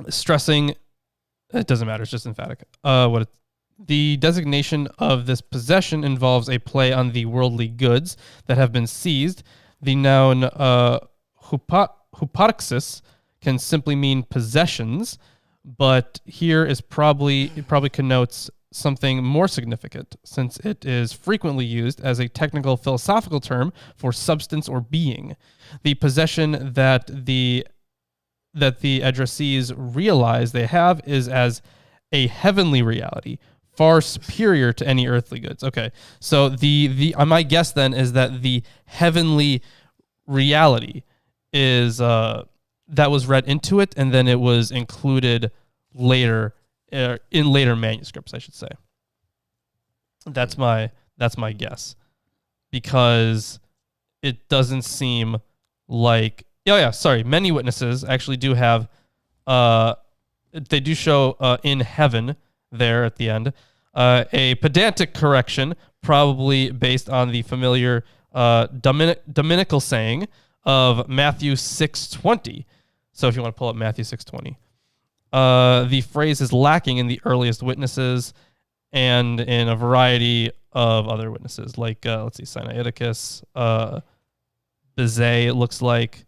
Stressing, it doesn't matter. It's just emphatic. The designation of this possession involves a play on the worldly goods that have been seized. The noun huparxis can simply mean possessions, but here it probably connotes something more significant, since it is frequently used as a technical philosophical term for substance or being. The possession that the addressees realize they have is as a heavenly reality, far superior to any earthly goods. Okay, so my guess then is that the heavenly reality is that was read into it, and then it was included later in later manuscripts, I should say. That's my guess, because it doesn't seem like many witnesses actually do have they do show in heaven there at the end a pedantic correction, probably based on the familiar Dominical saying of Matthew 6:20. So if you want to pull up Matthew 6:20, the phrase is lacking in the earliest witnesses and in a variety of other witnesses, like let's see, Sinaiticus, Bizet. It looks like,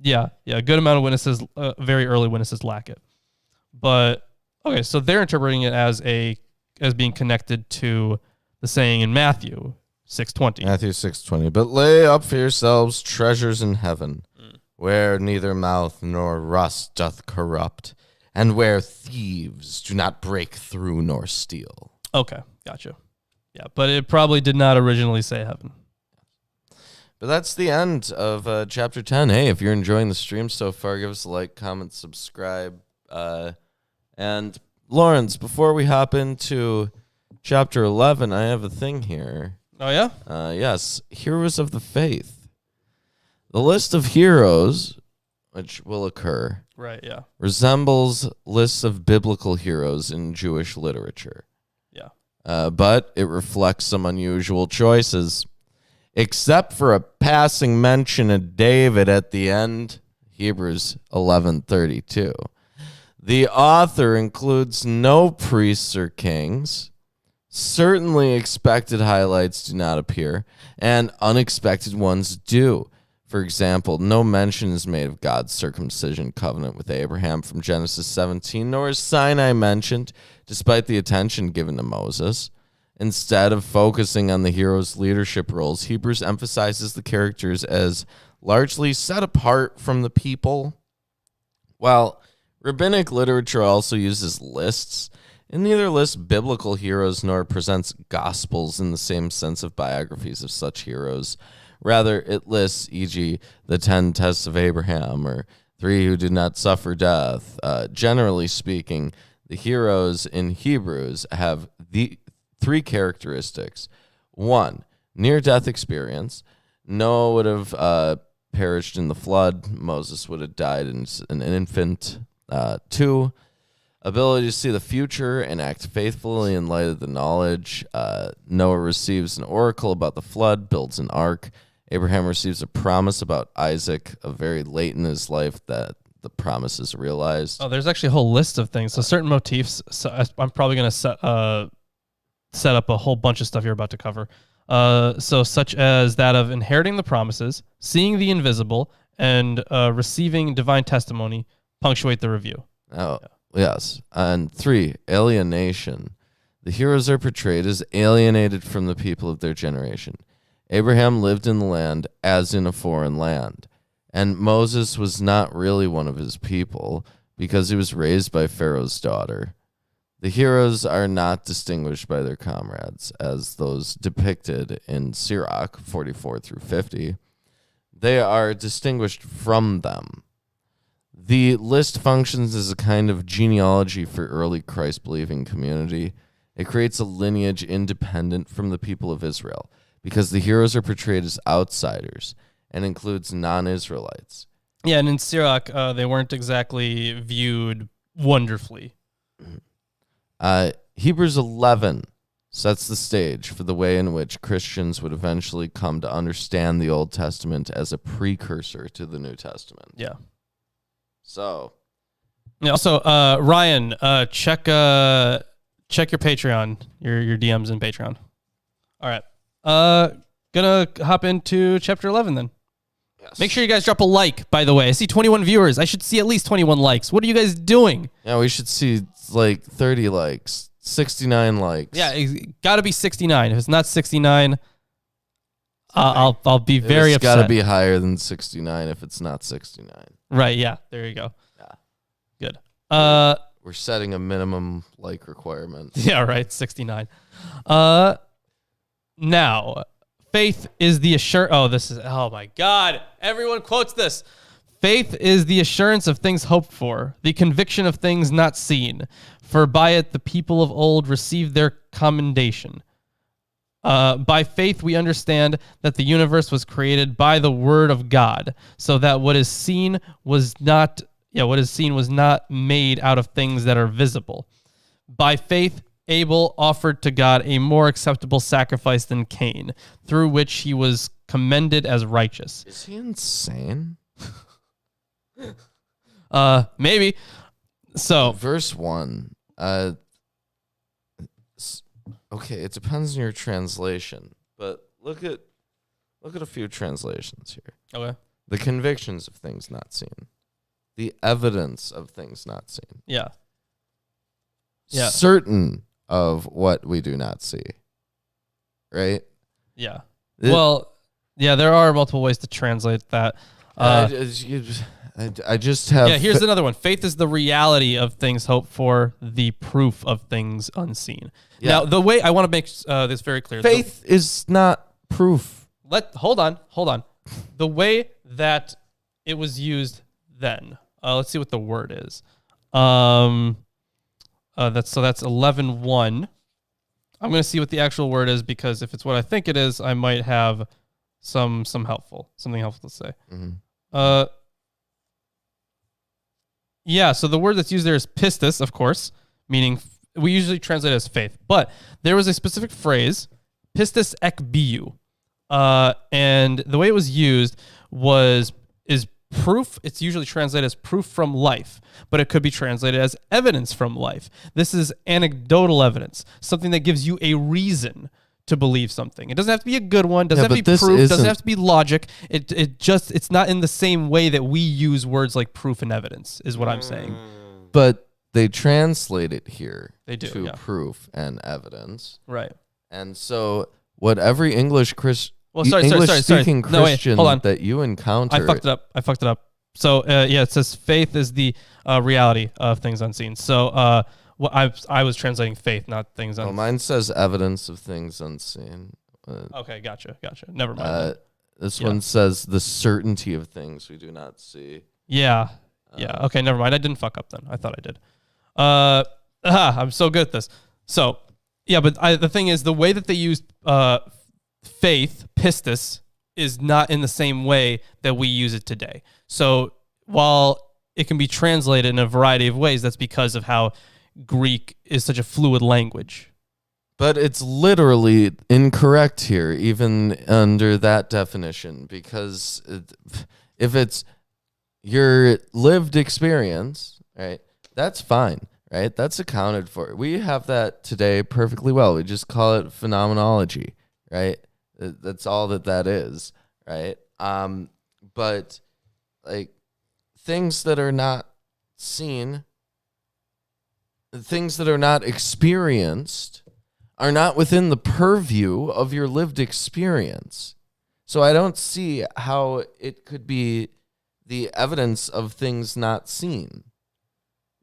a good amount of witnesses, very early witnesses, lack it. But okay, so they're interpreting it as being connected to the saying in Matthew 6:20. Matthew 6:20. But lay up for yourselves treasures in heaven, where neither moth nor rust doth corrupt, and where thieves do not break through nor steal. Okay, gotcha. Yeah, but it probably did not originally say heaven. But that's the end of chapter 10. Hey, if you're enjoying the stream so far, give us a like, comment, subscribe. And Lawrence, before we hop into chapter 11, I have a thing here. Oh, yeah? Yes, heroes of the faith. The list of heroes, which will occur, right? Yeah, resembles lists of biblical heroes in Jewish literature. Yeah, but it reflects some unusual choices, except for a passing mention of David at the end, Hebrews 11:32. The author includes no priests or kings. Certainly expected highlights do not appear, and unexpected ones do. For example, no mention is made of God's circumcision covenant with Abraham from Genesis 17, nor is Sinai mentioned, despite the attention given to Moses. Instead of focusing on the hero's leadership roles, Hebrews emphasizes the characters as largely set apart from the people. While rabbinic literature also uses lists, it neither lists biblical heroes nor presents gospels in the same sense of biographies of such heroes. Rather, it lists, e.g., the 10 tests of Abraham or 3 who did not suffer death. Generally speaking, the heroes in Hebrews have the 3 characteristics. 1, near-death experience. Noah would have perished in the flood. Moses would have died as an infant. 2, ability to see the future and act faithfully in light of the knowledge. Noah receives an oracle about the flood, builds an ark. Abraham receives a promise about Isaac, very late in his life that the promise is realized. Oh, there's actually a whole list of things. So certain motifs. So I'm probably going to set up a whole bunch of stuff you're about to cover. So such as that of inheriting the promises, seeing the invisible, and receiving divine testimony punctuate the review. Oh, Yes. And 3, alienation. The heroes are portrayed as alienated from the people of their generation. Abraham lived in the land as in a foreign land. And Moses was not really one of his people because he was raised by Pharaoh's daughter. The heroes are not distinguished by their comrades as those depicted in Sirach 44 through 50. They are distinguished from them. The list functions as a kind of genealogy for early Christ-believing community. It creates a lineage independent from the people of Israel because the heroes are portrayed as outsiders and includes non-Israelites. Yeah, and in Sirach, they weren't exactly viewed wonderfully. Hebrews 11 sets the stage for the way in which Christians would eventually come to understand the Old Testament as a precursor to the New Testament. Yeah. So. Yeah. Also, Ryan, check your Patreon, your DMs in Patreon. All right. Gonna hop into chapter 11 then. Yes. Make sure you guys drop a like, by the way. I see 21 viewers. I should see at least 21 likes. What are you guys doing? Yeah, we should see like 30 likes, 69 likes. Yeah, it's got to be 69. If it's not 69, I'll be very upset. It's got to be higher than 69 if it's not 69. Right, yeah. There you go. Yeah. Good. We're setting a minimum like requirement. Yeah, right, 69. Now, faith is the oh my God. Everyone quotes this. Faith is the assurance of things hoped for, the conviction of things not seen. For by it the people of old received their commendation. By faith we understand that the universe was created by the word of God, so that what is seen was not made out of things that are visible. By faith Abel offered to God a more acceptable sacrifice than Cain, through which he was commended as righteous. Is he insane? Maybe. So, verse 1. Okay, it depends on your translation, but look at a few translations here. Okay. The convictions of things not seen. The evidence of things not seen. Yeah. Yeah. Certain of what we do not see. Right? Yeah. Well, yeah, there are multiple ways to translate that. I just have... Yeah, here's another one. Faith is the reality of things hoped for, the proof of things unseen. Yeah. Now, the way I want to make this very clear. Faith is not proof. Hold on. The way that it was used then. Let's see what the word is. That's 11:1. I'm going to see what the actual word is because if it's what I think it is, I might have something helpful to say. Mm-hmm. Yeah, so the word that's used there is pistis, of course, meaning we usually translate it as faith, but there was a specific phrase, pistis ek biu, and the way it was used is proof. It's usually translated as proof from life, but it could be translated as evidence from life. This is anecdotal evidence, something that gives you a reason to believe something. It doesn't have to be a good one. Doesn't have to be proof. Doesn't have to be logic. It's not in the same way that we use words like proof and evidence, is what I'm saying. But they translate it here to proof and evidence. Right. And so what every English Christian English-speaking Christian that you encounter... I fucked it up. So, it says faith is the reality of things unseen. So, I was translating faith, not things unseen. Well, mine says evidence of things unseen. Okay, gotcha. Never mind. This one says the certainty of things we do not see. Yeah. Okay, never mind. I didn't fuck up then. I thought I did. I'm so good at this. So, yeah, but the thing is, the way that they use faith, pistis, is not in the same way that we use it today. So while it can be translated in a variety of ways, that's because of how Greek is such a fluid language. But it's literally incorrect here, even under that definition, because if it's your lived experience, right, that's fine, right? That's accounted for. We have that today perfectly well. We just call it phenomenology, right? That's all that is, right? But like things that are not seen things that are not experienced are not within the purview of your lived experience. So I don't see how it could be the evidence of things not seen.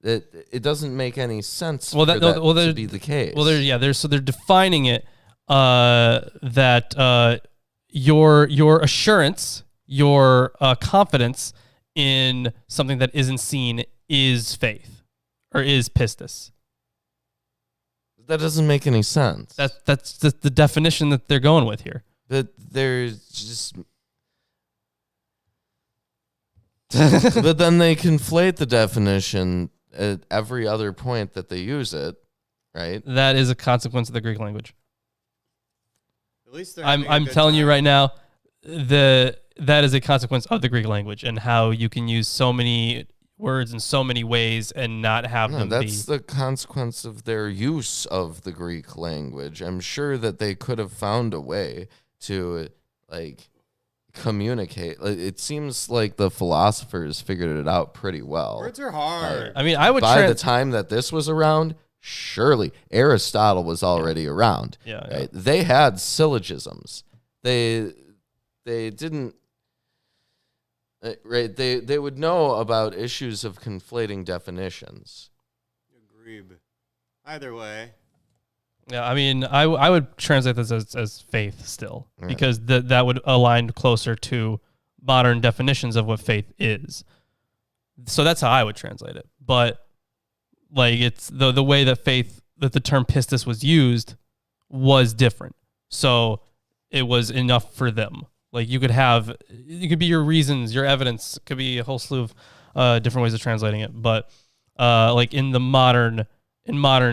It doesn't make any sense for that to be the case. Well, they're defining it that your assurance, your confidence in something that isn't seen is faith, or is pistis. That doesn't make any sense. That's the definition that they're going with here. But there's just... But then they conflate the definition at every other point that they use it, right? That is a consequence of the Greek language. At least I'm telling you right now, that is a consequence of the Greek language and how you can use so many words in so many ways and not have them that's the consequence of their use of the Greek language. I'm sure that they could have found a way to communicate. It seems like the philosophers figured it out pretty well. Words are hard. I mean, I would by the time that this was around, surely Aristotle was already around. Yeah, right? They had syllogisms. They didn't. Right, they would know about issues of conflating definitions. Agreed. Either way. Yeah, I mean, I would translate this as faith still, because that would align closer to modern definitions of what faith is. So that's how I would translate it. But it's the way that the term pistis was used was different. So it was enough for them. You could be your reasons, your evidence, could be a whole slew of different ways of translating it. But in modern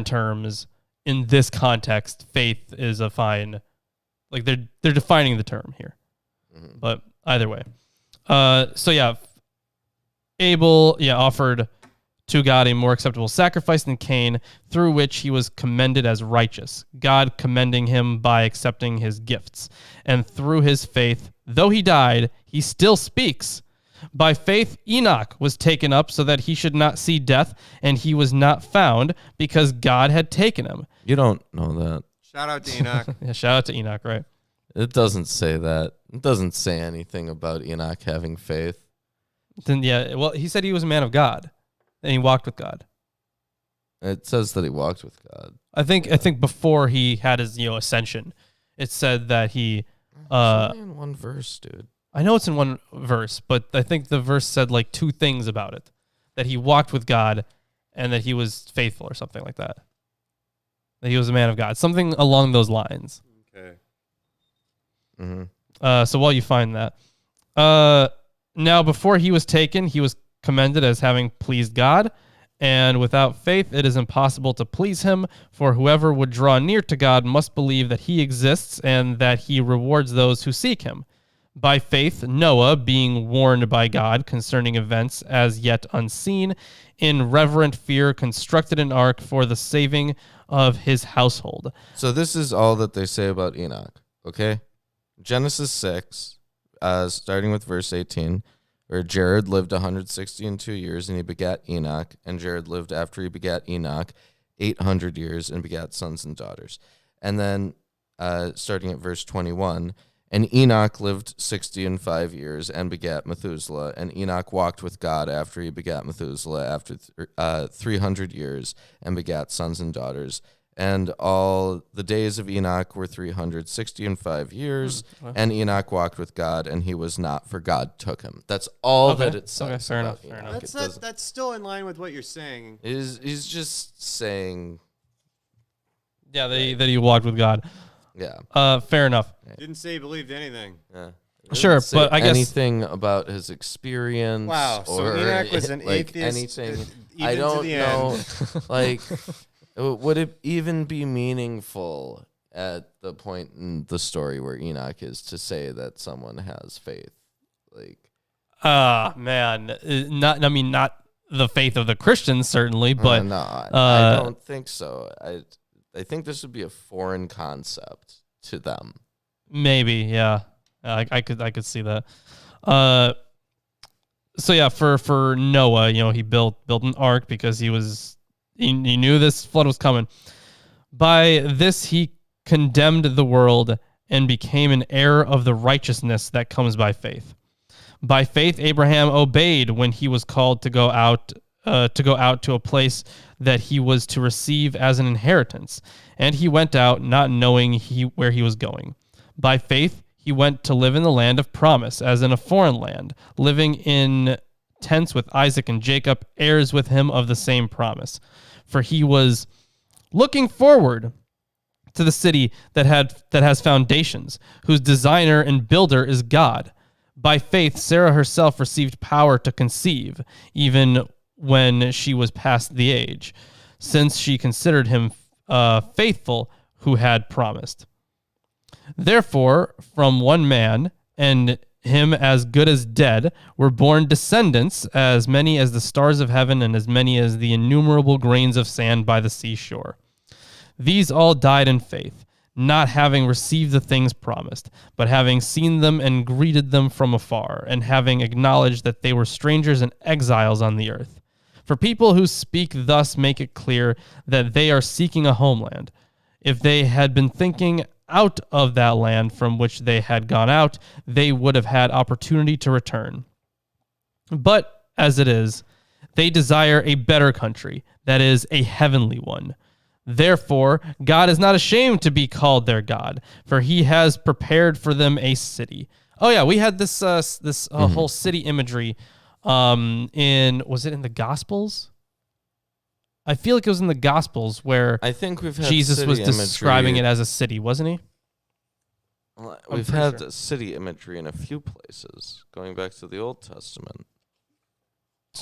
terms, in this context, faith is a fine, they're defining the term here. Mm-hmm. But either way. Abel offered to God a more acceptable sacrifice than Cain, through which he was commended as righteous, God commending him by accepting his gifts. And through his faith, though he died, he still speaks. By faith, Enoch was taken up so that he should not see death, and he was not found because God had taken him. You don't know that. Shout out to Enoch. Yeah, shout out to Enoch, right? It doesn't say that. It doesn't say anything about Enoch having faith. Then he said he was a man of God. And he walked with God. It says that he walked with God. I think before he had his ascension, it said that he. It's only in one verse, dude. I know it's in one verse, but I think the verse said two things about it: that he walked with God, and that he was faithful, or something like that. That he was a man of God, something along those lines. Okay. Mm-hmm. So while you find that, now before he was taken, he was commended as having pleased God, and without faith it is impossible to please him, for whoever would draw near to God must believe that he exists and that he rewards those who seek him. By faith, Noah, being warned by God concerning events as yet unseen, in reverent fear constructed an ark for the saving of his household. So this is all that they say about Enoch, okay? Genesis 6, starting with verse 18, where Jared lived 162 years, and he begat Enoch, and Jared lived after he begat Enoch 800 years, and begat sons and daughters. And then, starting at verse 21, and Enoch lived 65 years, and begat Methuselah, and Enoch walked with God after he begat Methuselah after 300 years, and begat sons and daughters. And all the days of Enoch were 365 years, and Enoch walked with God, and he was not, for God took him. That's all that it says. Okay, fair enough. That's still in line with what you're saying. He's just saying... Yeah, that he walked with God. Yeah. Fair enough. Didn't say he believed anything. Yeah. Sure, but I guess... anything about his experience. Wow, so Enoch was an atheist. Anything. I don't know. Would it even be meaningful at the point in the story where Enoch is to say that someone has faith? Man, not the faith of the Christians, certainly, but no, I don't think so. I think this would be a foreign concept to them. Maybe, yeah. I could see that. So yeah, for Noah, he built an ark because he was He knew this flood was coming. By this he condemned the world and became an heir of the righteousness that comes by faith. By faith Abraham obeyed when he was called to go out to a place that he was to receive as an inheritance, and he went out not knowing where he was going. By faith he went to live in the land of promise, as in a foreign land, living in tents with Isaac and Jacob, heirs with him of the same promise. For he was looking forward to the city that has foundations, whose designer and builder is God. By faith Sarah herself received power to conceive, even when she was past the age, since she considered him faithful who had promised. Therefore, from one man, and him as good as dead, were born descendants, as many as the stars of heaven and as many as the innumerable grains of sand by the seashore. These all died in faith, not having received the things promised, but having seen them and greeted them from afar, and having acknowledged that they were strangers and exiles on the earth. For people who speak thus make it clear that they are seeking a homeland. If they had been thinking out of that land from which they had gone out, they would have had opportunity to return. But as it is, they desire a better country, that is, a heavenly one. Therefore, God is not ashamed to be called their God, for he has prepared for them a city. Oh yeah, we had this whole city imagery was it in the Gospels? I feel like it was in the Gospels where I think we've had Jesus was city describing imagery. it as a city, wasn't he? Well, I'm we've pretty had sure. city imagery in a few places, going back to the Old Testament.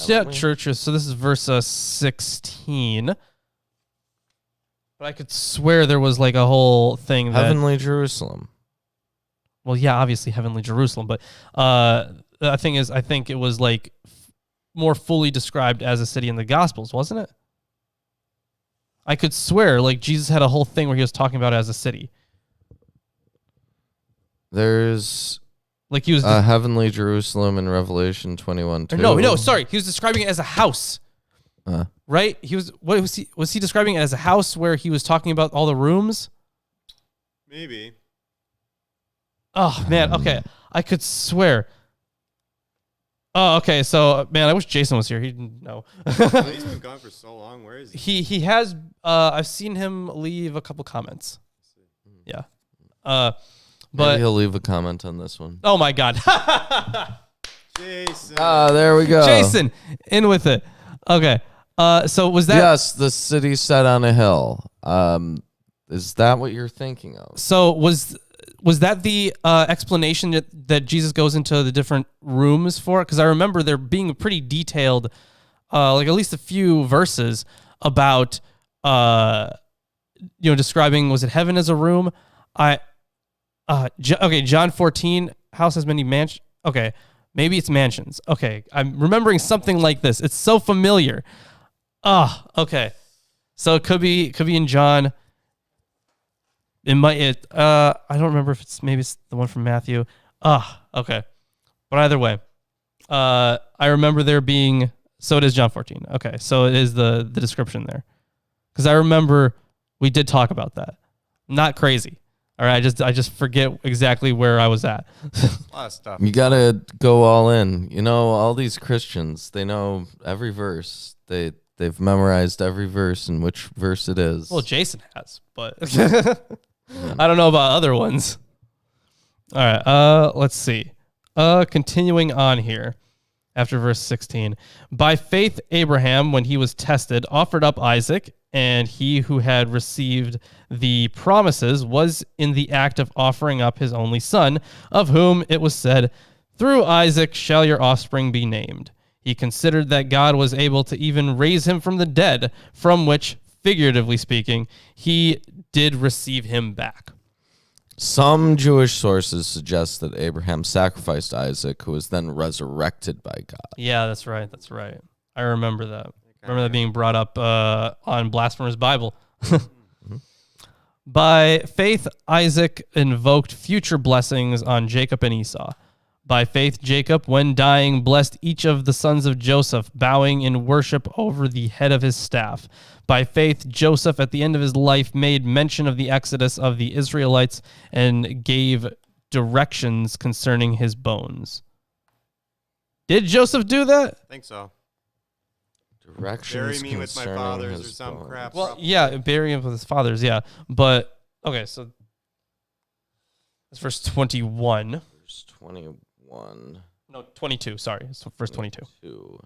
Yeah, Haven't we? churches. So this is verse 16. But I could swear there was like a whole thing that... Heavenly Jerusalem. Well, yeah, obviously heavenly Jerusalem, but the thing is, I think it was like more fully described as a city in the Gospels, wasn't it? I could swear like Jesus had a whole thing where he was talking about it as a city. There's Like he was... Heavenly Jerusalem in Revelation 21:2. No, sorry. He was describing it as a house. Right? Was he describing it as a house where he was talking about all the rooms? Maybe. Oh, man. Okay. I could swear. Oh, okay. So, man, I wish Jason was here. He didn't know. Oh, he's been gone for so long. Where is he? He has, I've seen him leave a couple comments. Yeah. Maybe But, he'll leave a comment on this one. oh my God. Jason. There we go. Jason, in with it. Okay. So was that... Yes, the city set on a hill. Is that what you're thinking of? So was that the explanation that Jesus goes into the different rooms for? Because I remember there being pretty detailed, like at least a few verses about, describing, was it heaven as a room? Okay, John 14, house has many mansions. Okay, maybe it's mansions. Okay, I'm remembering something like this. It's so familiar. Okay. So it could be in John. I don't remember if maybe it's the one from Matthew. Okay. But either way, I remember there being, so it is John 14. Okay. So it is the description there. Because I remember we did talk about that. Not crazy. All right. I just forget exactly where I was at. A lot of stuff. You gotta go all in. You know, all these Christians, they know every verse. They've memorized every verse and which verse it is. Well, Jason has, but I don't know about other ones. All right. Let's see. Continuing on here after verse 16. By faith, Abraham, when he was tested, offered up Isaac, and he who had received the promises was in the act of offering up his only son, of whom it was said, "Through Isaac shall your offspring be named." He considered that God was able to even raise him from the dead, from which, figuratively speaking, he did receive him back. Some Jewish sources suggest that Abraham sacrificed Isaac, who was then resurrected by God. Yeah, that's right. That's right. I remember that. Remember that being brought up on Blasphemous Bible. By faith, Isaac invoked future blessings on Jacob and Esau. By faith, Jacob, when dying, blessed each of the sons of Joseph, bowing in worship over the head of his staff. By faith, Joseph, at the end of his life, made mention of the exodus of the Israelites and gave directions concerning his bones. Did Joseph do that? I think so. Directions Bury me with my fathers or some bones. crap. Well, yeah, bury him with his fathers, yeah. But, okay, so that's verse 21. Verse 21. No, 22, sorry. It's verse 22.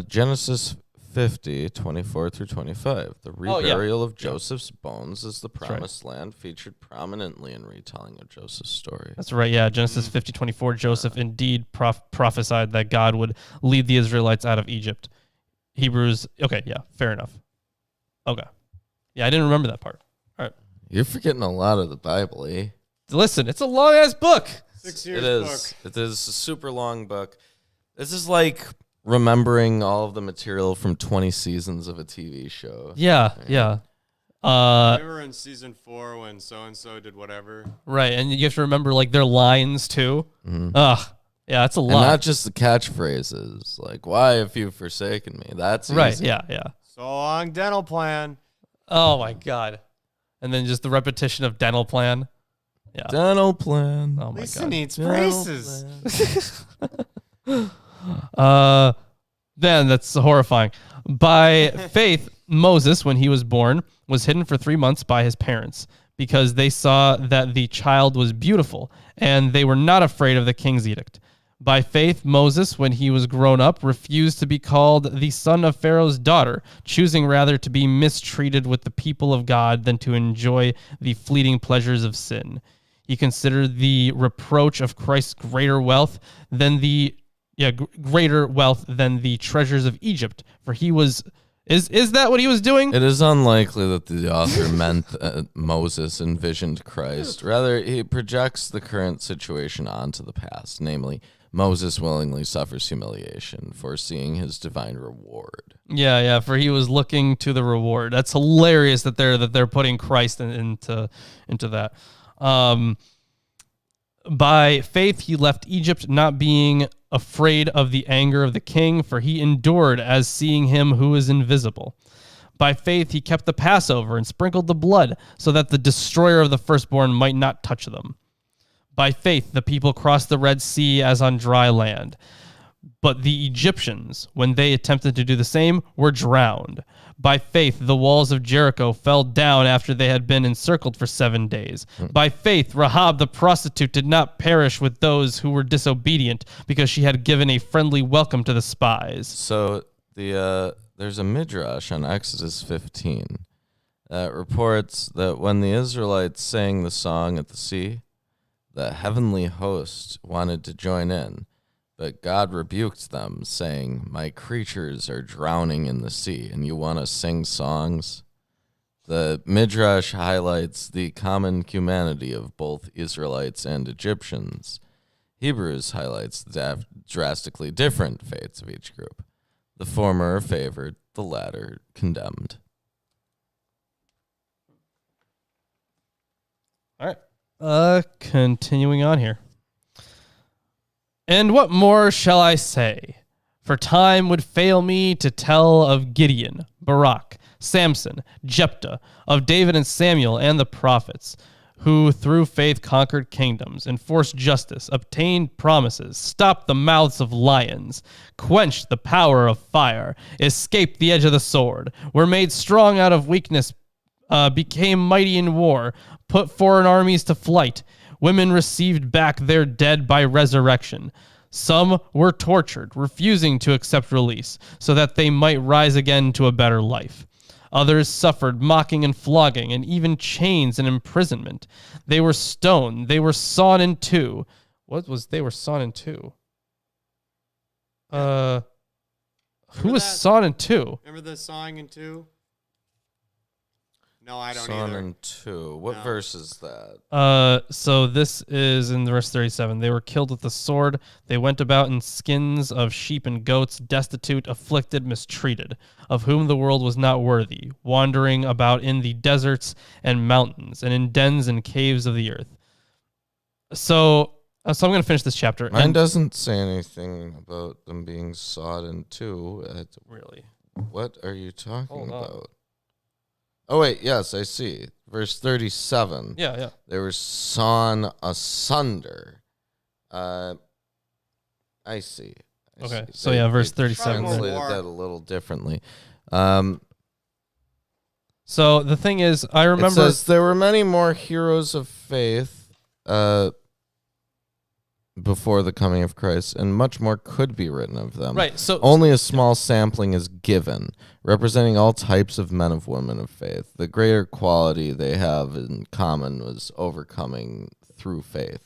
Genesis 50, 24 through 25. The reburial of Joseph's bones as the promised land featured prominently in retelling of Joseph's story. That's right, yeah. Genesis 50, 24. Joseph indeed prophesied that God would lead the Israelites out of Egypt. Hebrews, okay, yeah, fair enough. Okay. Yeah, I didn't remember that part. All right. You're forgetting a lot of the Bible, eh? Listen, it's a long-ass book. 6 years It is. book. It is a super long book. This is like remembering all of the material from 20 seasons of a TV show. Yeah. Remember in season 4 when so-and-so did whatever? Right, and you have to remember, like, their lines, too. Mhm. Ugh. Yeah, that's a And lot. not just the catchphrases, like, why have you forsaken me? That's Right, easy. yeah. So long, dental plan. Oh, my God. And then just the repetition of dental plan. Yeah. Dental plan. Oh, my Lisa God. needs Dental braces. plan. Then that's horrifying. By faith, Moses, when he was born, was hidden for 3 months by his parents because they saw that the child was beautiful and they were not afraid of the king's edict. By faith, Moses, when he was grown up, refused to be called the son of Pharaoh's daughter, choosing rather to be mistreated with the people of God than to enjoy the fleeting pleasures of sin. He considered the reproach of Christ greater wealth than the treasures of Egypt, for he was. Is that what he was doing? It is unlikely that the author meant that Moses envisioned Christ. Rather, he projects the current situation onto the past, namely, Moses willingly suffers humiliation, foreseeing his divine reward. Yeah, for he was looking to the reward. That's hilarious that they're putting Christ into that. By faith he left Egypt, not being afraid of the anger of the king, for he endured as seeing him who is invisible. By faith he kept the Passover and sprinkled the blood, so that the destroyer of the firstborn might not touch them. By faith the people crossed the Red Sea as on dry land. But the Egyptians, when they attempted to do the same, were drowned. By faith, the walls of Jericho fell down after they had been encircled for 7 days. By faith, Rahab the prostitute did not perish with those who were disobedient, because she had given a friendly welcome to the spies. So there's a midrash on Exodus 15 that reports that when the Israelites sang the song at the sea, the heavenly host wanted to join in. But God rebuked them, saying, "My creatures are drowning in the sea, and you want to sing songs?" The Midrash highlights the common humanity of both Israelites and Egyptians. Hebrews highlights the drastically different fates of each group. The former are favored, the latter condemned. All right. Continuing on here. And what more shall I say? For time would fail me to tell of Gideon, Barak, Samson, Jephthah, of David and Samuel and the prophets, who through faith conquered kingdoms, enforced justice, obtained promises, stopped the mouths of lions, quenched the power of fire, escaped the edge of the sword, were made strong out of weakness, became mighty in war, put foreign armies to flight. Women received back their dead by resurrection. Some were tortured, refusing to accept release, so that they might rise again to a better life. Others suffered mocking and flogging, and even chains and imprisonment. They were stoned. They were sawn in two. What was they were sawn in two? Who was that? sawn in two? Remember the song in 2? No, I don't Son either. and 2. What No. verse is that? So this is in verse 37. They were killed with the sword. They went about in skins of sheep and goats, destitute, afflicted, mistreated, of whom the world was not worthy, wandering about in the deserts and mountains, and in dens and caves of the earth. So So I'm going to finish this chapter. Mine doesn't say anything about them being sawed in two. Really? What are you talking Hold on. about? Oh, wait. Yes, I see. Verse 37. Yeah. They were sawn asunder. I see. Okay. So, yeah, verse 37. Translated that a little differently. So the thing is, I remember... It says there were many more heroes of faith before the coming of Christ, and much more could be written of them. Right. So only a small sampling is given, representing all types of men of women of faith. The greater quality they have in common was overcoming through faith.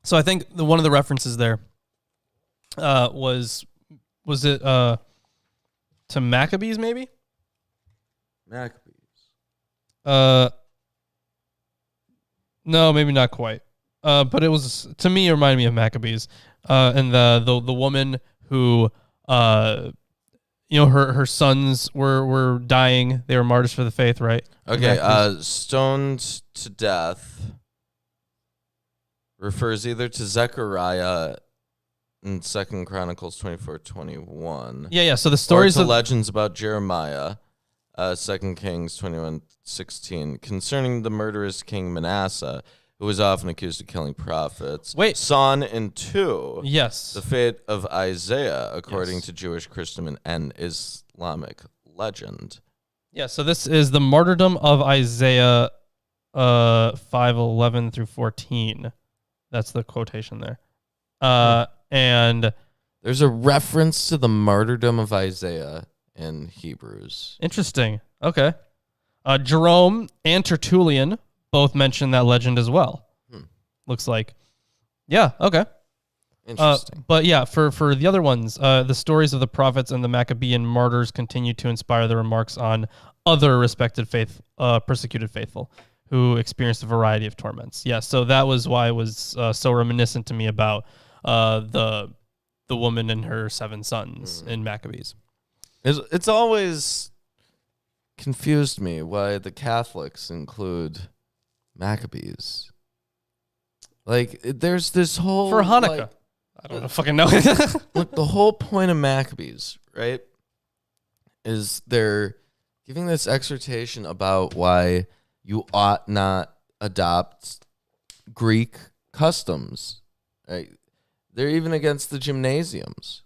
So I think one of the references there was it to Maccabees maybe? Maccabees. No, maybe not quite. But it was, to me, it reminded me of Maccabees. And the woman who, her sons were dying. They were martyrs for the faith, right? Okay, stoned to death refers either to Zechariah in 2 Chronicles 24:21. Yeah. So the stories or to of legends about Jeremiah, 2 Kings 21:16, concerning the murderous king Manasseh, who was often accused of killing prophets. Wait. Sawn in two. Yes. The fate of Isaiah, according to Jewish, Christian, and Islamic legend. Yeah, so this is the martyrdom of Isaiah 5:11 through 14. That's the quotation there. And there's a reference to the martyrdom of Isaiah in Hebrews. Interesting. Okay. Jerome and Tertullian both mention that legend as well. Looks like. Yeah, okay. Interesting. But yeah, for the other ones, the stories of the prophets and the Maccabean martyrs continue to inspire the remarks on other respected persecuted faithful who experienced a variety of torments. Yeah, so that was why it was so reminiscent to me about the woman and her 7 sons in Maccabees. It's always confused me why the Catholics include Maccabees. Like, there's this whole... For Hanukkah. I don't fucking know. Look, the whole point of Maccabees, right, is they're giving this exhortation about why you ought not adopt Greek customs. Right? They're even against the gymnasiums.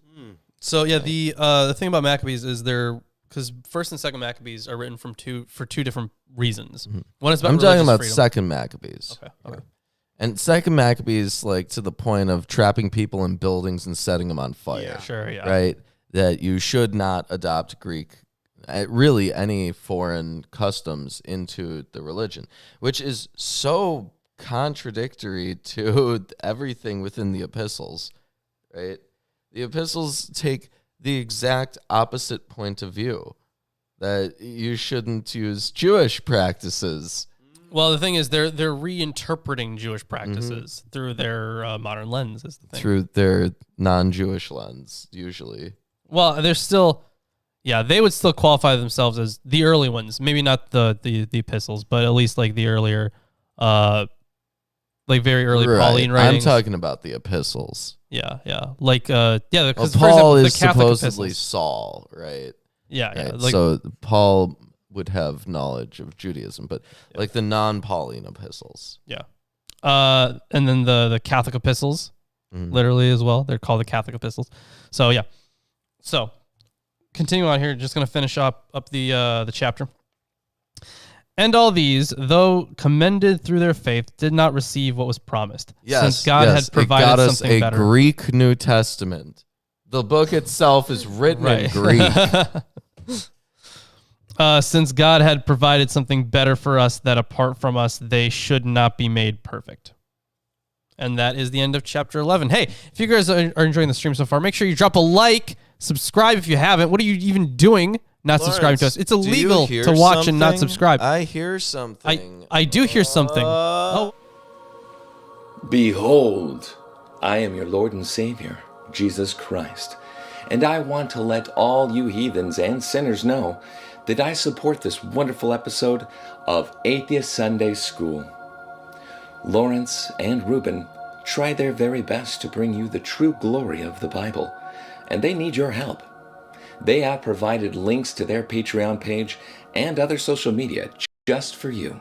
So yeah, the thing about Maccabees is because first and second Maccabees are written for two different reasons. One is about I'm talking about freedom. second Maccabees. Okay. And second Maccabees, like, to the point of trapping people in buildings and setting them on fire. Yeah. Sure, yeah. Right? That you should not adopt Greek, really any foreign customs into the religion, which is so contradictory to everything within the epistles, right? The epistles take the exact opposite point of view, that you shouldn't use Jewish practices. Well, the thing is, they're reinterpreting Jewish practices through their modern lens, is the thing. Through their non-Jewish lens, usually. Well, they're still, they would still qualify themselves as the early ones. Maybe not the epistles, but at least like the earlier, like very early Pauline writings. I'm talking about the epistles. Yeah. Like, because Paul is the Catholic supposedly epistles, Saul, right? Yeah. Right? Like, So Paul would have knowledge of Judaism, but like the non-Pauline epistles. yeah. And then the Catholic epistles, literally as well. They're called the Catholic epistles. So yeah. So continue on here. Just going to finish up the chapter. And all these, though commended through their faith, did not receive what was promised. Yes, since God had provided it got us something a better. Greek New Testament. The book itself is written in Greek. Since God had provided something better for us, that apart from us, they should not be made perfect. And that is the end of chapter 11. Hey, if you guys are enjoying the stream so far, make sure you drop a like, subscribe if you haven't. What are you even doing not subscribing to us? It's illegal to watch and not subscribe. I hear something. I do hear something. Behold, I am your Lord and Savior, Jesus Christ, and I want to let all you heathens and sinners know that I support this wonderful episode of Atheist Sunday School. Lawrence and Reuben try their very best to bring you the true glory of the Bible, and they need your help. They have provided links to their Patreon page and other social media just for you.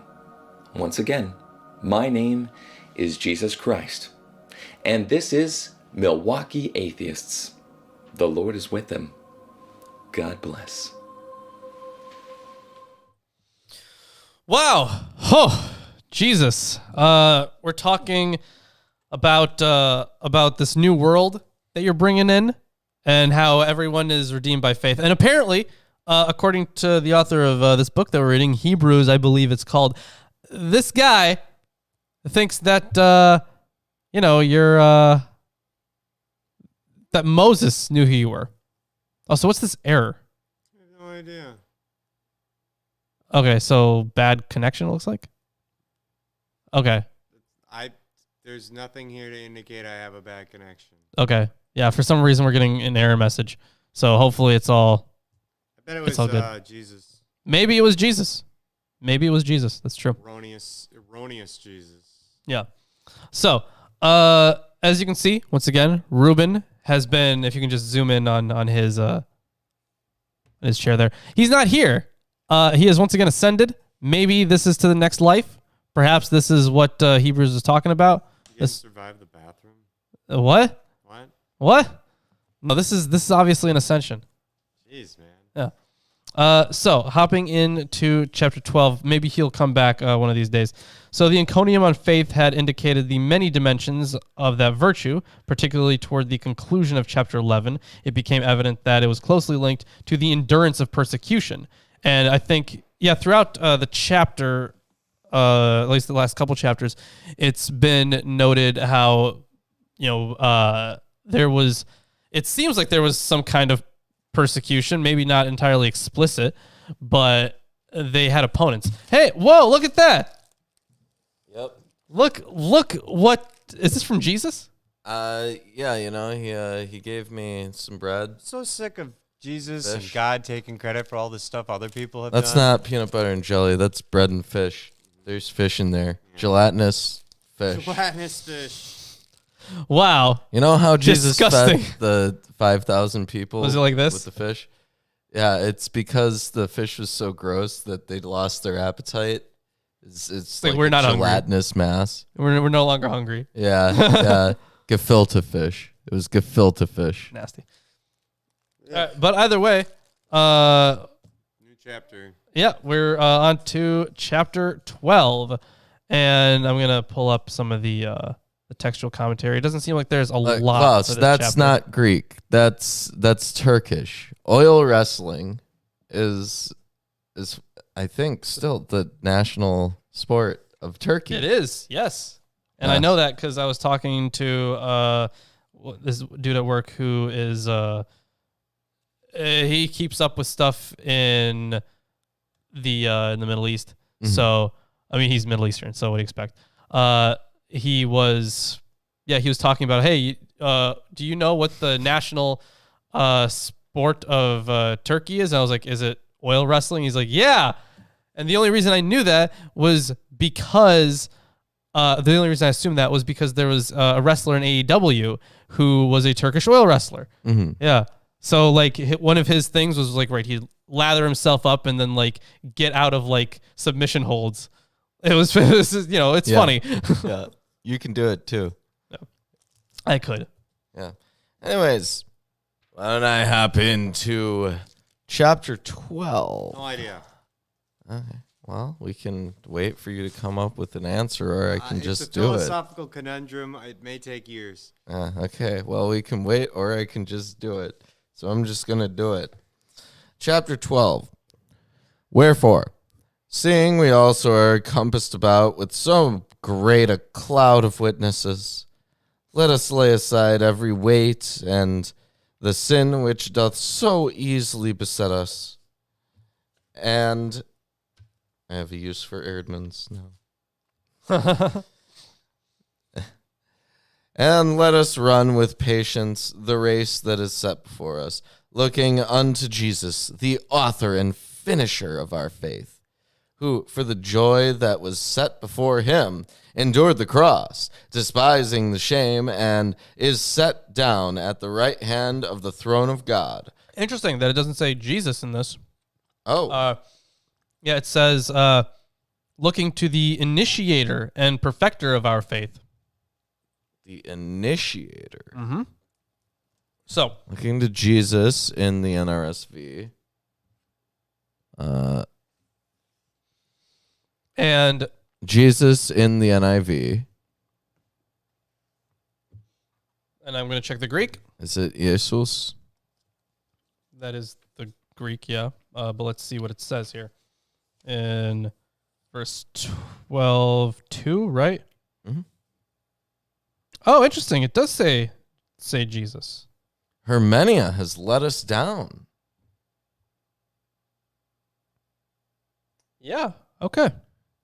Once again, my name is Jesus Christ, and this is Milwaukee Atheists. The Lord is with them. God bless. Wow. Oh, Jesus. We're talking about this new world that you're bringing in and how everyone is redeemed by faith. And apparently, according to the author of this book that we're reading, Hebrews, I believe it's called, this guy thinks that, that Moses knew who you were. Oh, so what's this error? I have no idea. Okay, so bad connection, it looks like. Okay. There's nothing here to indicate I have a bad connection. Okay. Yeah, for some reason we're getting an error message. So hopefully it's all I bet it was all good. Jesus. Maybe it was Jesus. Maybe it was Jesus. That's true. Erroneous Jesus. Yeah. So, as you can see, once again, Reuben has been, if you can just zoom in on his chair there. He's not here. He has once again ascended. Maybe this is to the next life. Perhaps this is what Hebrews is talking about. You guys survive the bathroom? What? What? No, this is obviously an ascension. Jeez, man. Yeah. So hopping into chapter 12, maybe he'll come back one of these days. So the encomium on faith had indicated the many dimensions of that virtue, particularly toward the conclusion of chapter 11. It became evident that it was closely linked to the endurance of persecution. And I think, throughout the chapter, at least the last couple chapters, it's been noted how, it seems like there was some kind of persecution, maybe not entirely explicit, but they had opponents. Hey, whoa, look at that. Yep. Look, what, is this from Jesus? Yeah, he gave me some bread. So sick of Jesus Fish. and God taking credit for all the stuff other people have That's done. not peanut butter and jelly. That's bread and fish. There's fish in there. Gelatinous fish. Gelatinous fish. Wow. You know how Jesus Disgusting. fed the 5,000 people? Was it like this? With the fish? Yeah, it's because the fish was so gross that they lost their appetite. It's like like we're a not hungry. gelatinous mass. We're no longer hungry. Yeah. Gefilte fish. It was gefilte fish. Nasty. But either way, New chapter. yeah, we're on to chapter 12, and I'm gonna pull up some of the textual commentary. It doesn't seem like there's a lot. Klaus, for this that's chapter. not Greek. That's Turkish. Oil wrestling is I think still the national sport of Turkey. It is, yes, and Yeah. I know that because I was talking to this dude at work who is he keeps up with stuff in the Middle East. Mhm. So I mean, he's Middle Eastern, so what do you expect? He was talking about, hey, do you know what the national sport of Turkey is? And I was like, is it oil wrestling? He's like, yeah. And the only reason I knew that was because the only reason I assumed that was because there was a wrestler in AEW who was a Turkish oil wrestler. Mm-hmm. Yeah. So like one of his things was like, right, he'd lather himself up and then like get out of like submission holds. It's funny. Yeah, you can do it too. I could. Yeah. Anyways, why don't I hop into chapter 12? No idea. Okay. Well, we can wait for you to come up with an answer, or I can just it's a do it. philosophical conundrum. It may take years. Okay. Well, we can wait, or I can just do it. So I'm just going to do it. Chapter 12. Wherefore, seeing we also are compassed about with so great a cloud of witnesses, let us lay aside every weight and the sin which doth so easily beset us. And I have a use for Erdmans now. And let us run with patience the race that is set before us, looking unto Jesus, the author and finisher of our faith, who, for the joy that was set before him, endured the cross, despising the shame, and is set down at the right hand of the throne of God. Interesting that it doesn't say Jesus in this. Oh, Yeah, it says, looking to the initiator and perfecter of our faith. the initiator. Mm-hmm. So, Looking to Jesus in the NRSV. and Jesus in the NIV. I'm going to check the Greek. Is it Jesus? That is the Greek, yeah. But let's see what it says here. In verse 12:2, right? Mm-hmm. Oh, interesting. It does say Jesus. Hermenia has let us down. Yeah. Okay.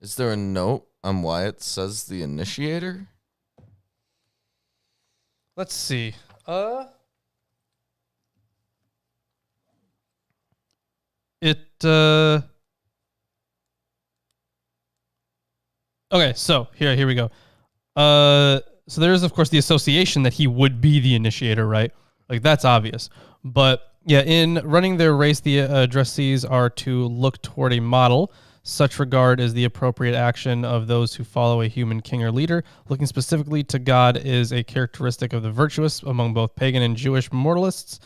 Is there a note on why it says the initiator? Let's see. Okay, so here we go. So there's of course the association that he would be the initiator, right? Like that's obvious. But yeah, in running their race, the addressees are to look toward a model. Such regard is the appropriate action of those who follow a human king or leader. Looking specifically to God is a characteristic of the virtuous among both pagan and Jewish moralists,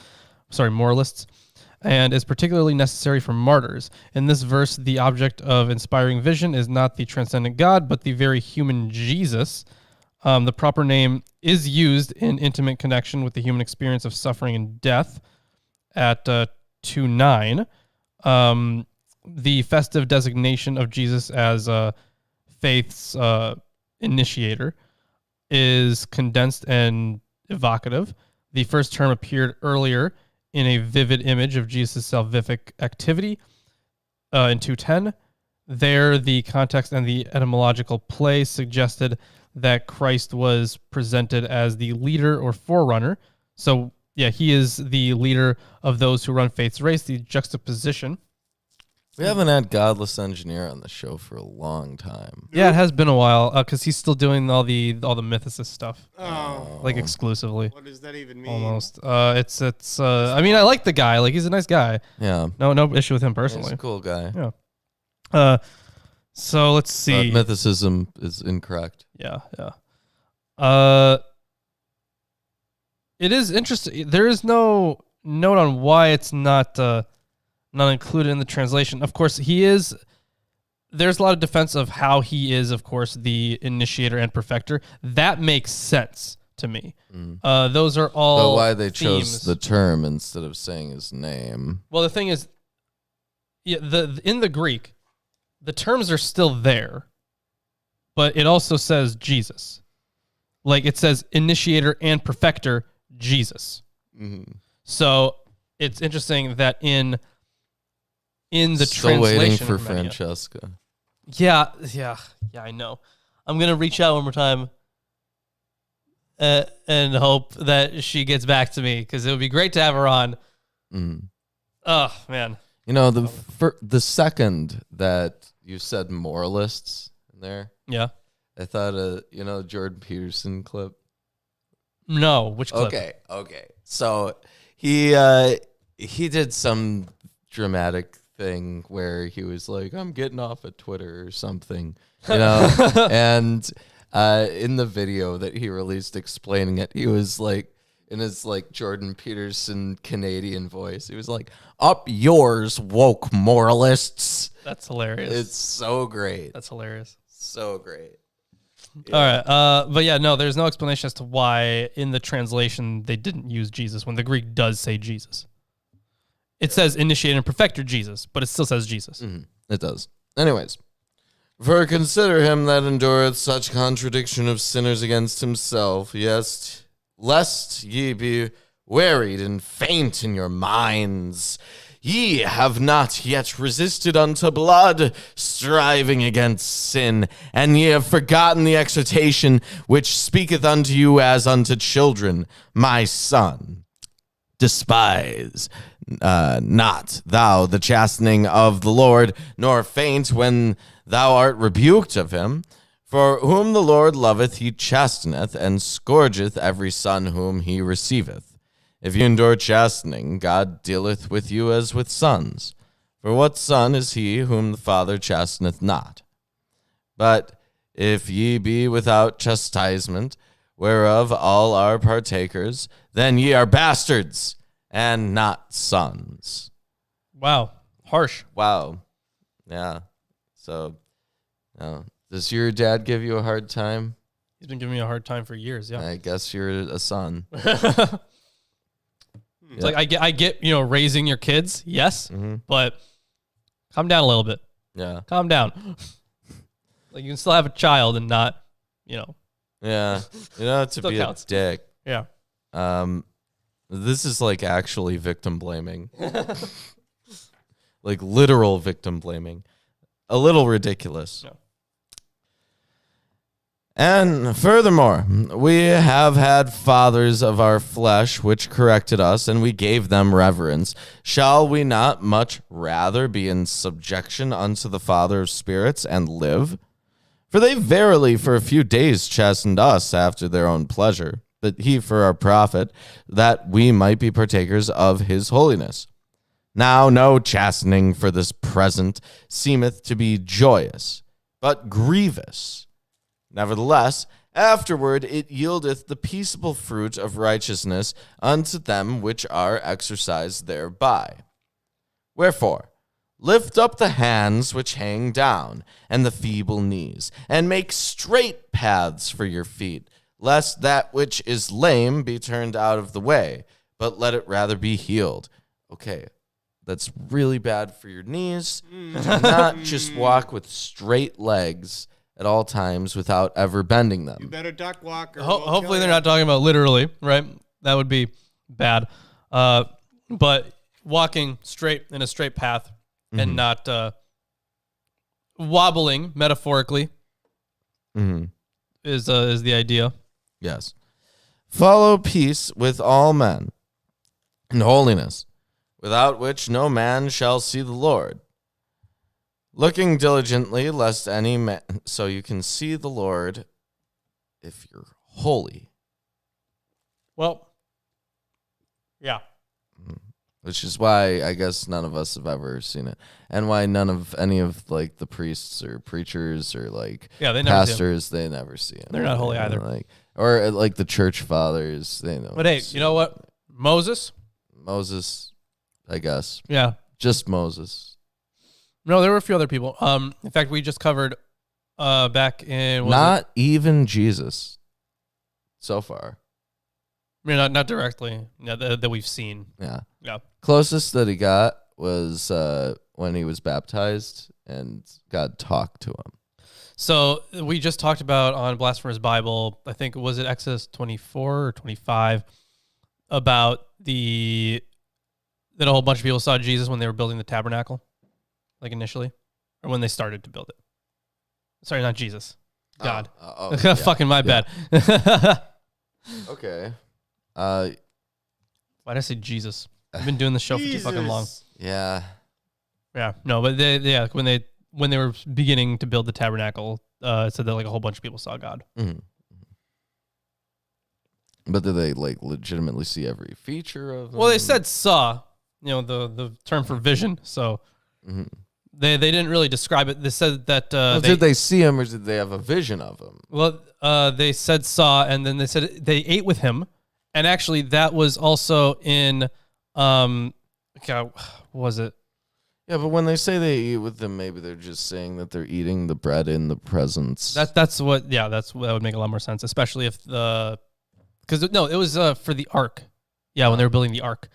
and is particularly necessary for martyrs. In this verse, the object of inspiring vision is not the transcendent God, but the very human Jesus. The proper name is used in intimate connection with the human experience of suffering and death at 2:9. The festive designation of Jesus as faith's initiator is condensed and evocative. The first term appeared earlier in a vivid image of Jesus' salvific activity in 2:10. There, the context and the etymological play suggested that Christ was presented as the leader or forerunner. So, yeah, he is the leader of those who run faith's race. The juxtaposition. We haven't had Godless Engineer on the show for a long time. Yeah, it has been a while because he's still doing all the mythicist stuff, Oh, like exclusively. what does that even mean? Almost. It's. I mean, I like the guy. Like, he's a nice guy. Yeah. No issue with him He's personally. a cool guy. Yeah. So let's see. Mythicism is incorrect. Yeah. It is interesting. There is no note on why it's not included in the translation. Of course, there's a lot of defense of how he is, of course, the initiator and perfecter. That makes sense to me. Those are all But why they chose themes. the term instead of saying his name. Well, the thing is, yeah, in the Greek, the terms are still there, but it also says Jesus. Like it says initiator and perfecter, Jesus. Mm-hmm. So it's interesting that in the Still translation waiting for of Hermenia- Francesca. Yeah, I know. I'm gonna reach out one more time and hope that she gets back to me because it would be great to have her on. Mm. Oh man, You know, the second that you said moralists in there, yeah. I thought Jordan Peterson clip. No, which clip? Okay. So he did some dramatic thing where he was like, "I'm getting off of Twitter" or something, and in the video that he released explaining it, he was like, in his like Jordan Peterson Canadian voice, he was like, "Up yours, woke moralists." That's hilarious. It's so great. That's hilarious. So great. All right. But yeah, no, there's no explanation as to why in the translation they didn't use Jesus when the Greek does say Jesus. It says initiator and perfecter Jesus, but it still says Jesus. Mm-hmm. It does. Anyways. For consider him that endureth such contradiction of sinners against himself, yes, lest ye be wearied and faint in your minds. Ye have not yet resisted unto blood, striving against sin, and ye have forgotten the exhortation which speaketh unto you as unto children. My son, despise not thou the chastening of the Lord, nor faint when thou art rebuked of him. For whom the Lord loveth, he chasteneth, and scourgeth every son whom he receiveth. If you endure chastening, God dealeth with you as with sons. For what son is he whom the Father chasteneth not? But if ye be without chastisement, whereof all are partakers, then ye are bastards, and not sons. Wow. Harsh. Wow. Yeah. So, does your dad give you a hard time? He's been giving me a hard time for years, yeah. I guess you're a son. It's like I get, raising your kids, yes, but calm down a little bit. Yeah. Calm down. Like you can still have a child and not, Yeah. To Still be counts. a dick. Yeah. This is like actually victim blaming. Like literal victim blaming. A little ridiculous. No. And furthermore, we have had fathers of our flesh which corrected us, and we gave them reverence. Shall we not much rather be in subjection unto the Father of spirits and live? For they verily for a few days chastened us after their own pleasure, but he for our profit, that we might be partakers of his holiness. Now no chastening for this present seemeth to be joyous, but grievous. Nevertheless, afterward it yieldeth the peaceable fruit of righteousness unto them which are exercised thereby. Wherefore, lift up the hands which hang down, and the feeble knees, and make straight paths for your feet, lest that which is lame be turned out of the way, but let it rather be healed. Okay, that's really bad for your knees. Do not just walk with straight legs at all times without ever bending them. You better duck walk. Or Hopefully they're not talking about literally, right? That would be bad. But walking straight in a straight path and not wobbling metaphorically is the idea. Yes. Follow peace with all men and holiness, without which no man shall see the Lord. Looking diligently, lest any man... So you can see the Lord if you're holy. Well, yeah. Which is why I guess none of us have ever seen it. And why none of any of like the priests or preachers or like They never pastors, they never see it. They're not holy either. Or like the church fathers, they know. But hey, you know what? Moses, I guess. yeah. Just Moses. No, there were a few other people. In fact, we just covered back in Not even Jesus so far. I mean, not directly that we've seen. Yeah. Yeah. Closest that he got was when he was baptized and God talked to him. So we just talked about on Blasphemous Bible, I think, was it Exodus 24 or 25, about that a whole bunch of people saw Jesus when they were building the tabernacle, like initially, or when they started to build it. Sorry, not Jesus. God. Yeah. Fucking my bad. Okay. Why did I say Jesus? I've been doing this show for too fucking long. Yeah. Yeah, no, but when they were beginning to build the tabernacle, it said that like a whole bunch of people saw God. Mm-hmm. But did they like legitimately see every feature of him? Well, they said saw, the term for vision. So they didn't really describe it. They said that did they see him or did they have a vision of him? Well, they said saw, and then they said they ate with him, and actually that was also in what was it? Yeah, but when they say they eat with them, maybe they're just saying that they're eating the bread in the presence. That would make a lot more sense, especially if it was for the ark. Yeah, when they were building the ark.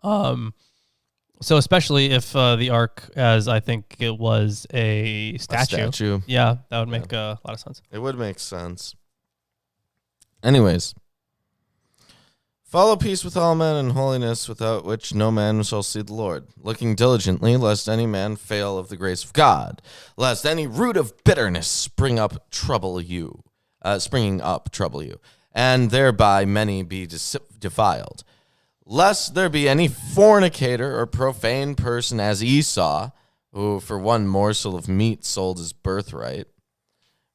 So especially if the ark, as I think it was a statue. Yeah, that would make a lot of sense. It would make sense. Anyways. Follow peace with all men and holiness, without which no man shall see the Lord. Looking diligently, lest any man fail of the grace of God, lest any root of bitterness springing up trouble you, and thereby many be defiled. lest there be any fornicator or profane person as Esau, who for one morsel of meat sold his birthright.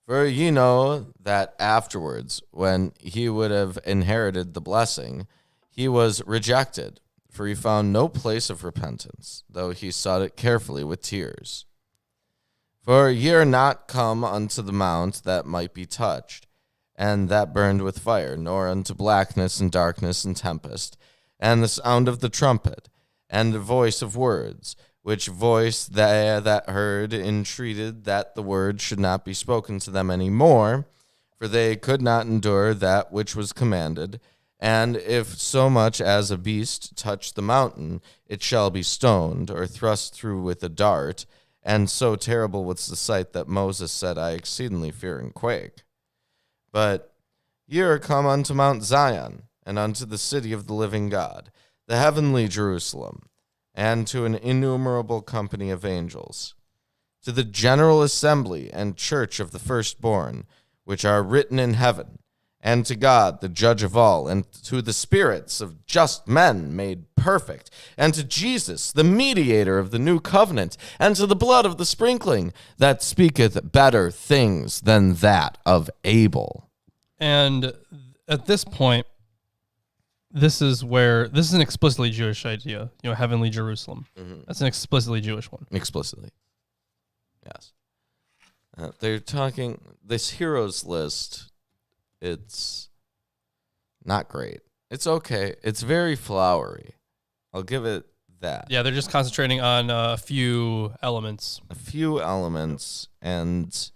For ye know that afterwards, when he would have inherited the blessing, he was rejected, for he found no place of repentance, though he sought it carefully with tears. For ye are not come unto the mount that might be touched, and that burned with fire, nor unto blackness and darkness and tempest, and the sound of the trumpet, and the voice of words, which voice they that heard entreated that the word should not be spoken to them any more, for they could not endure that which was commanded. And if so much as a beast touch the mountain, it shall be stoned, or thrust through with a dart. And so terrible was the sight that Moses said, I exceedingly fear and quake. But ye are come unto Mount Zion, and unto the city of the living God, the heavenly Jerusalem, and to an innumerable company of angels, to the general assembly and church of the firstborn, which are written in heaven, and to God, the judge of all, and to the spirits of just men made perfect, and to Jesus, the mediator of the new covenant, and to the blood of the sprinkling, that speaketh better things than that of Abel. And at this point, this is an explicitly Jewish idea, heavenly Jerusalem. Mm-hmm. That's an explicitly Jewish one. Explicitly. Yes. They're talking, this heroes list, it's not great. It's okay. It's very flowery. I'll give it that. Yeah, they're just concentrating on a few elements. And,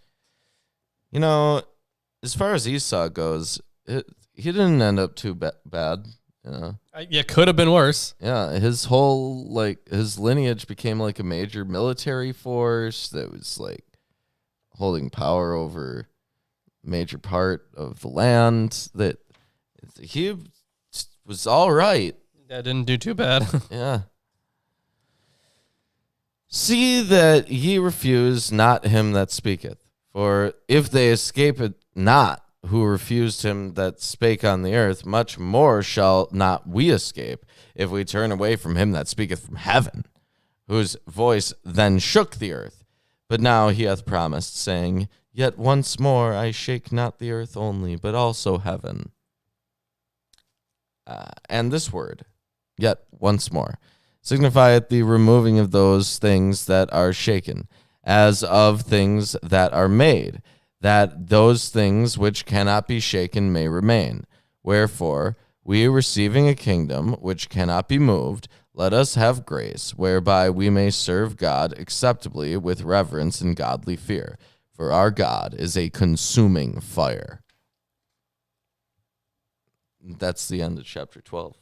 as far as Esau goes, he didn't end up too bad. Yeah, could have been worse. Yeah, his whole his lineage became like a major military force that was holding power over a major part of the land. That he was all right. That didn't do too bad. Yeah. See that ye refuse not him that speaketh, for if they escape it not, who refused him that spake on the earth, much more shall not we escape, if we turn away from him that speaketh from heaven, whose voice then shook the earth. But now he hath promised, saying, Yet once more I shake not the earth only, but also heaven. And this word, yet once more, signifieth the removing of those things that are shaken, as of things that are made, that those things which cannot be shaken may remain. Wherefore, we receiving a kingdom which cannot be moved, let us have grace, whereby we may serve God acceptably with reverence and godly fear. For our God is a consuming fire. That's the end of chapter 12.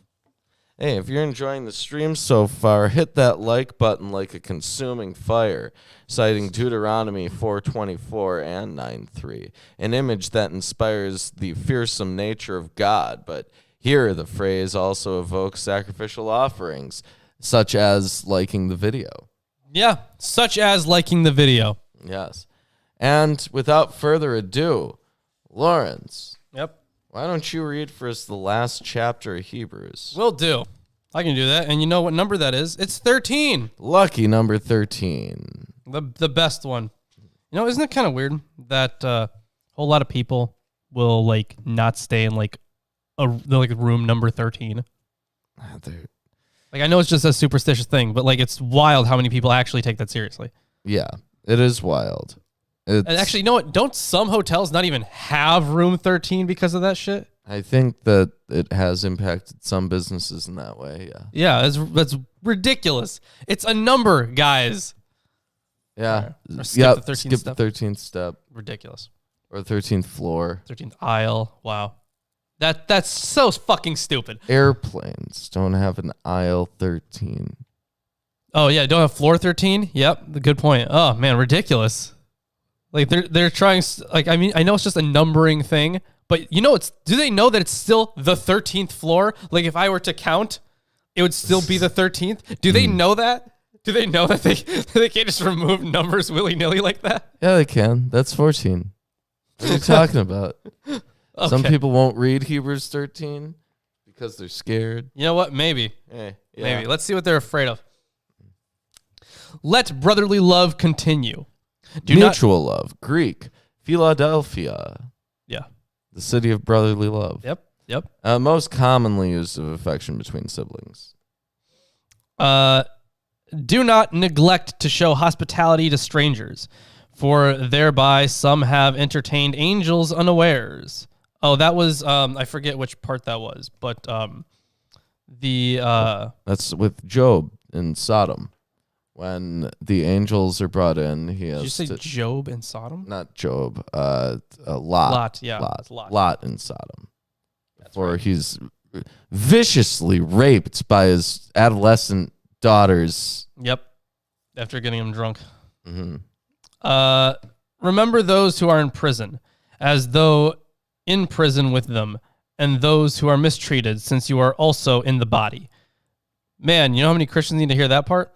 Hey, if you're enjoying the stream so far, hit that like button like a consuming fire, citing Deuteronomy 4:24 and 9:3, an image that inspires the fearsome nature of God. But here the phrase also evokes sacrificial offerings, such as liking the video. Yeah, such as liking the video. Yes. And without further ado, Lawrence. Yep. Why don't you read for us the last chapter of Hebrews? Will do. I can do that. And you know what number that is? It's 13. Lucky number 13. The best one. Isn't it kind of weird that a whole lot of people will not stay in room number 13? I know it's just a superstitious thing, but it's wild how many people actually take that seriously. Yeah, it is wild. And actually, you know what? Don't some hotels not even have room 13 because of that shit? I think that it has impacted some businesses in that way, yeah. Yeah, that's ridiculous. It's a number, guys. Yeah. Or skip the 13th skip step. the 13th step. Ridiculous. Or 13th floor. 13th aisle. Wow. That's so fucking stupid. Airplanes don't have an aisle 13. Oh, yeah, don't have floor 13? Yep, good point. Oh, man, ridiculous. They're trying, I know it's just a numbering thing, but do they know that it's still the 13th floor? If I were to count, it would still be the 13th. Do they know that? Do they know that they can't just remove numbers willy-nilly like that? Yeah, they can. That's 14. What are you talking about? Okay. Some people won't read Hebrews 13 Because they're scared. You know what? Maybe. Yeah. Maybe. Let's see what they're afraid of. Let brotherly love continue. Mutual love. Greek. Philadelphia. Yeah. The city of brotherly love. Yep. Most commonly used of affection between siblings. Do not neglect to show hospitality to strangers, for thereby some have entertained angels unawares. Oh, that was I forget which part that was, but that's with Job in Sodom. When the angels are brought in, he has. Did you say Job and Sodom? Not Job. Lot. Lot, yeah. Lot in Sodom. Or he's viciously raped by his adolescent daughters. Yep. After getting him drunk. Mm-hmm. Remember those who are in prison, as though in prison with them, and those who are mistreated, since you are also in the body. Man, you know how many Christians need to hear that part?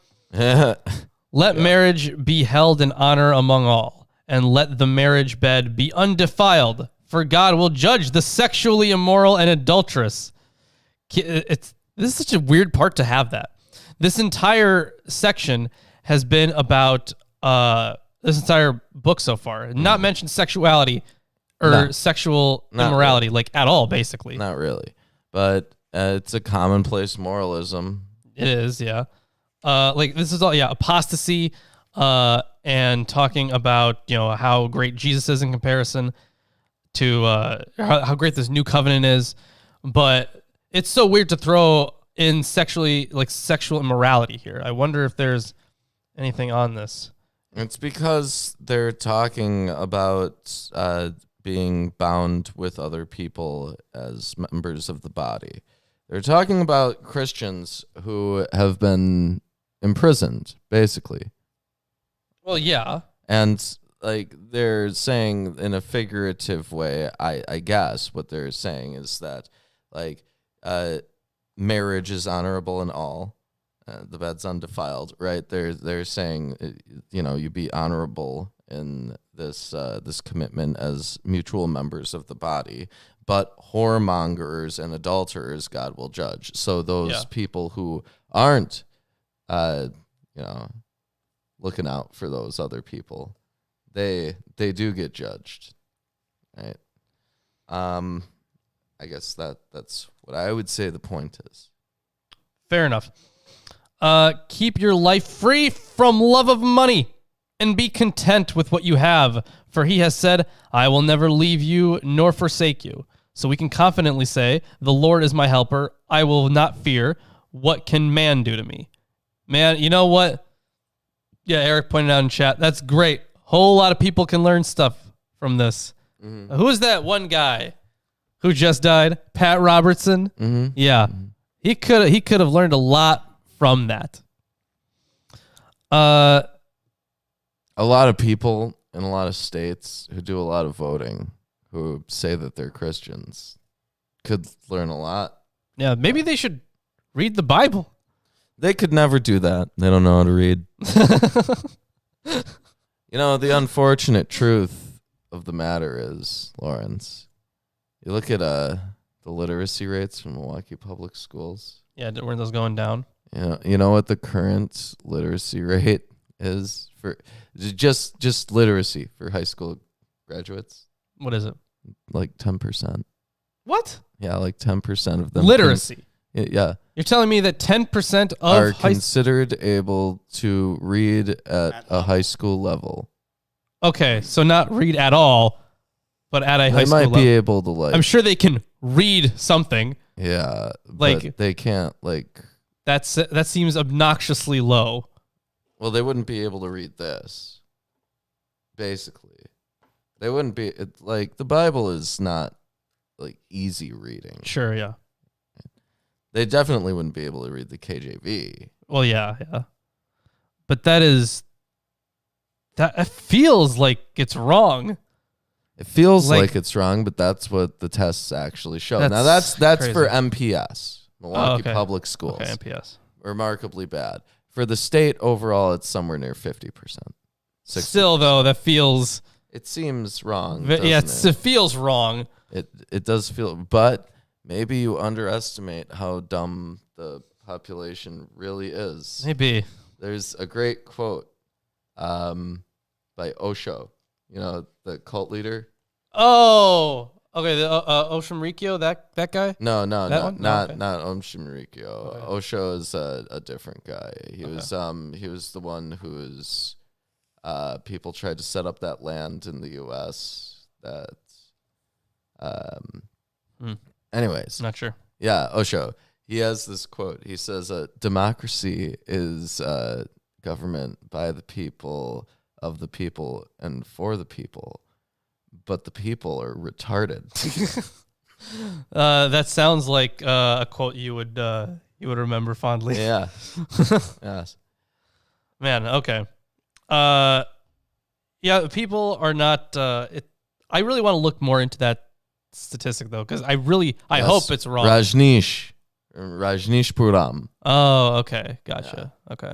Let marriage be held in honor among all, and let the marriage bed be undefiled, for God will judge the sexually immoral and adulterous. This is such a weird part to have that. This entire section has been about this entire book so far. Not mentioned sexuality or sexual immorality, really. like at all, basically. Not really. But it's a commonplace moralism. It is, yeah. Like this is all, apostasy, and talking about, how great Jesus is in comparison to how great this new covenant is. But it's so weird to throw in sexual immorality here. I wonder if there's anything on this. It's because they're talking about being bound with other people as members of the body. They're talking about Christians who have been imprisoned, basically. Well, yeah. And like they're saying in a figurative way, I guess what they're saying is that like marriage is honorable in all. The bed's undefiled, right? They're saying, you be honorable in this commitment as mutual members of the body, but whoremongers and adulterers God will judge. So those people who aren't, looking out for those other people, they do get judged, right? I guess that's what I would say the point is. Fair enough. Keep your life free from love of money and be content with what you have, for he has said, I will never leave you nor forsake you. So we can confidently say, the Lord is my helper. I will not fear. What can man do to me? Man, you know what? Yeah, Eric pointed out in chat. That's great. Whole lot of people can learn stuff from this. Mm-hmm. Who is that one guy who just died? Pat Robertson? Mm-hmm. Yeah. Mm-hmm. He could have learned a lot from that. A lot of people in a lot of states who do a lot of voting who say that they're Christians could learn a lot. Yeah, maybe they should read the Bible. They could never do that. They don't know how to read. The unfortunate truth of the matter is, Lawrence, you look at the literacy rates in Milwaukee public schools. Yeah, weren't those going down? Yeah, you know what the current literacy rate is for just literacy for high school graduates? What is it? Like 10%. What? Yeah, like 10% of them. Literacy. Yeah. You're telling me that 10% of are considered able to read at a high school level. Okay, so not read at all, but at a high school level. They might be able to I'm sure they can read something. Yeah, but they can't that seems obnoxiously low. Well, they wouldn't be able to read this. Basically, they wouldn't be the Bible is not easy reading. Sure, yeah. They definitely wouldn't be able to read the KJV. Well, yeah. But it feels like it's wrong. It feels like it's wrong, but that's what the tests actually show. Now that's crazy. For MPS, Milwaukee Public Schools. Okay, MPS. Remarkably bad. For the state overall, it's somewhere near 50%. 60%. Still, though, that feels... It seems wrong. It feels wrong. It does feel... But maybe you underestimate how dumb the population really is. Maybe. There's a great quote by Osho, the cult leader. Oh, okay. The Oshinrikyo, that guy. No, That one? No, not okay. not Om Shinrikyo. Okay. Osho is a different guy. He Okay. was the one who was people tried to set up that land in the U.S. that anyways. Not sure. Yeah, Osho. He has this quote. He says, democracy is government by the people, of the people, and for the people. But the people are retarded. That sounds like a quote you would remember fondly. Yeah. Yes. Man, okay. Yeah, people are not. I really want to look more into that statistic though, because I Yes. hope it's wrong. Rajneesh Puram. Oh, okay, gotcha. Okay.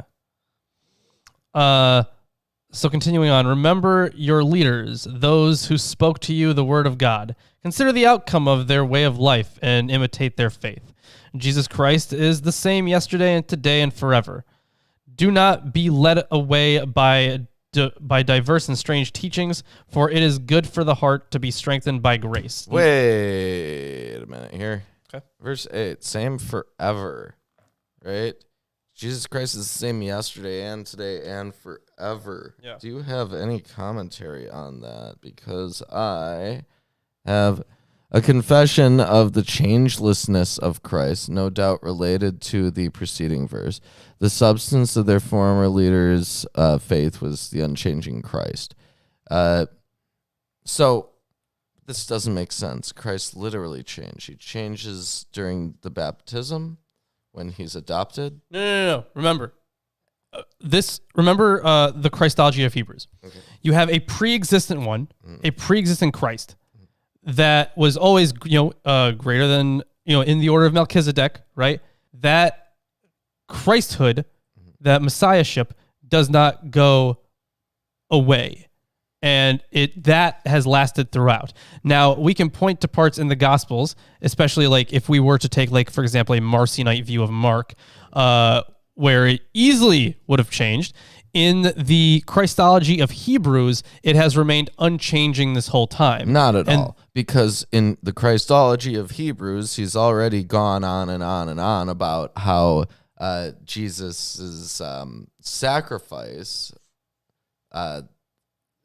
So continuing on, remember your leaders, those who spoke to you the word of God. Consider the outcome of their way of life and imitate their faith. Jesus Christ is the same yesterday and today and forever. Do not be led away by diverse and strange teachings, for it is good for the heart to be strengthened by grace. Wait a minute here. Okay. Verse 8, same forever, right? Jesus Christ is the same yesterday and today and forever. Yeah. Do you have any commentary on that? Because I have a confession of the changelessness of Christ, no doubt related to the preceding verse. The substance of their former leaders' faith was the unchanging Christ. So this doesn't make sense. Christ literally changed. He changes during the baptism when he's adopted. No. Remember. Remember the Christology of Hebrews. Okay. You have a pre-existent one, a pre-existent Christ that was always, greater than, in the order of Melchizedek, right? That Christhood, that messiahship does not go away. And that has lasted throughout. Now, we can point to parts in the Gospels, especially like if we were to take, like, for example, a Marcionite view of Mark, where it easily would have changed. In the Christology of Hebrews, it has remained unchanging this whole time. Not at all. Because in the Christology of Hebrews, he's already gone on and on and on about how Jesus' sacrifice,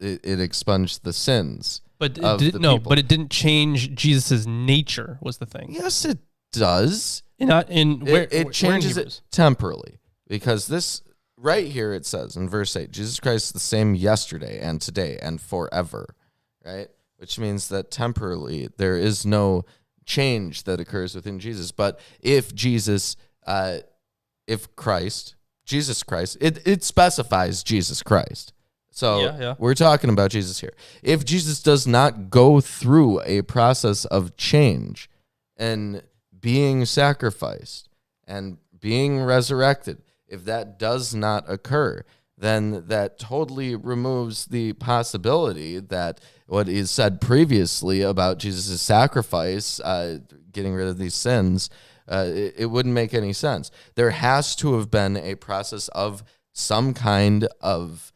it expunged the sins. But of it the people. but it didn't change Jesus' nature, was the thing. Yes, it does. Not in where It changes where in it temporally. Because this right here, it says in verse 8, Jesus Christ is the same yesterday and today and forever, right? Which means that temporally there is no change that occurs within Jesus. But if Jesus Christ, it specifies Jesus Christ. So Yeah. we're talking about Jesus here. If Jesus does not go through a process of change and being sacrificed and being resurrected, if that does not occur, then that totally removes the possibility that what is said previously about Jesus' sacrifice, getting rid of these sins, it wouldn't make any sense. There has to have been a process of some kind of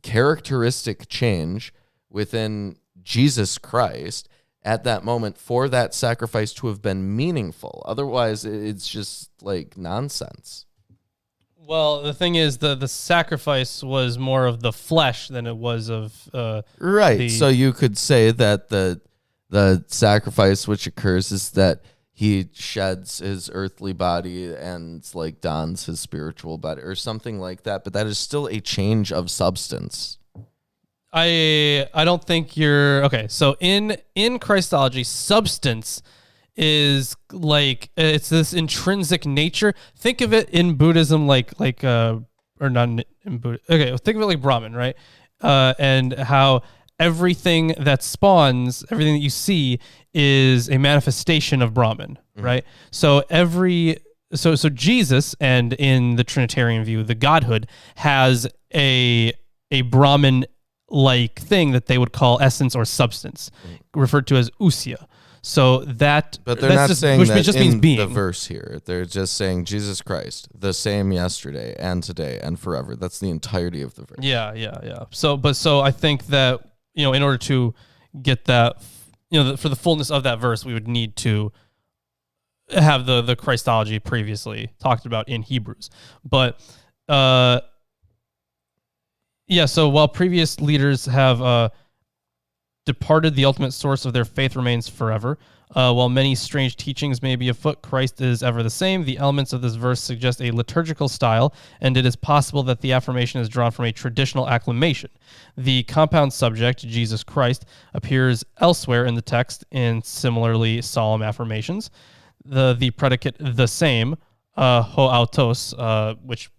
characteristic change within Jesus Christ at that moment for that sacrifice to have been meaningful. Otherwise, it's just like nonsense. Well, the thing is, the sacrifice was more of the flesh than it was of Right. So you could say that the sacrifice which occurs is that he sheds his earthly body and like dons his spiritual body or something like that. But that is still a change of substance. I don't think you're okay. So in Christology, substance is like it's this intrinsic nature. Think of it in Buddhism or not in Buddha. Okay, think of it like Brahman, right? And how everything that spawns, everything that you see is a manifestation of Brahman, right? So so Jesus, and in the Trinitarian view, the Godhood has a Brahman like thing that they would call essence or substance, referred to as usya. So that, But they're that's not just, saying which that just in means being. the verse here. They're just saying Jesus Christ, the same yesterday and today and forever. That's the entirety of the verse. Yeah. So I think that, in order to get that, for the fullness of that verse, we would need to have the Christology previously talked about in Hebrews. But so while previous leaders have departed, the ultimate source of their faith remains forever. While many strange teachings may be afoot, Christ is ever the same. The elements of this verse suggest a liturgical style, and it is possible that the affirmation is drawn from a traditional acclamation. The compound subject, Jesus Christ, appears elsewhere in the text in similarly solemn affirmations. The predicate, the same, ho autos, which,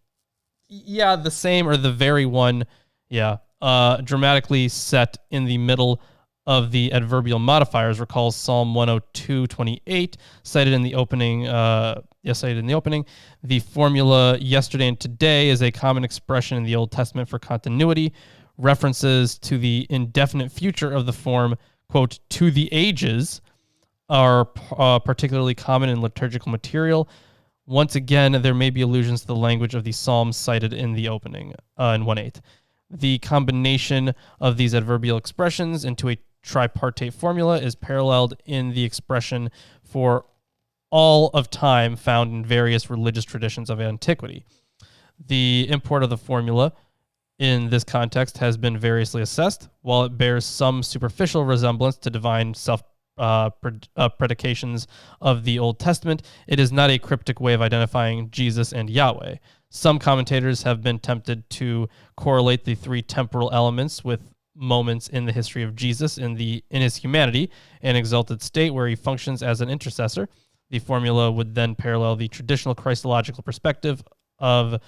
the same or the very one, dramatically set in the middle of the adverbial modifiers recalls Psalm 102:28, cited in the opening. The formula yesterday and today is a common expression in the Old Testament for continuity. References to the indefinite future of the form, quote, to the ages, are particularly common in liturgical material. Once again, there may be allusions to the language of the Psalms cited in the opening, in 1:8. The combination of these adverbial expressions into a tripartite formula is paralleled in the expression for all of time found in various religious traditions of antiquity. The import of the formula in this context has been variously assessed. While it bears some superficial resemblance to divine predications of the Old Testament, it is not a cryptic way of identifying Jesus and Yahweh. Some commentators have been tempted to correlate the three temporal elements with moments in the history of Jesus in his humanity and exalted state where he functions as an intercessor. The formula would then parallel the traditional Christological perspective of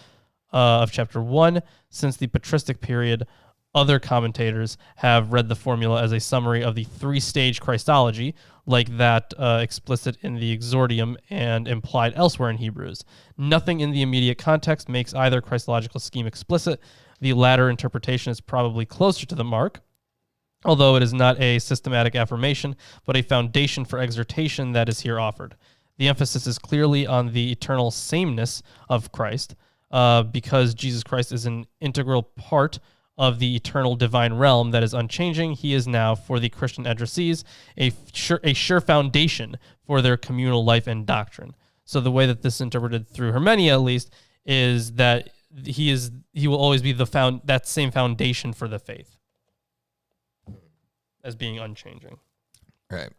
chapter 1. Since the patristic period, other commentators have read the formula as a summary of the three-stage Christology, like that explicit in the exordium and implied elsewhere in Hebrews. Nothing in the immediate context makes either Christological scheme explicit. The latter interpretation is probably closer to the mark, although it is not a systematic affirmation, but a foundation for exhortation that is here offered. The emphasis is clearly on the eternal sameness of Christ, because Jesus Christ is an integral part of the eternal divine realm that is unchanging. He is now, for the Christian addressees, a sure foundation for their communal life and doctrine. So the way that this is interpreted through Hermenia, at least, is that he will always be that same foundation for the faith as being unchanging. Right.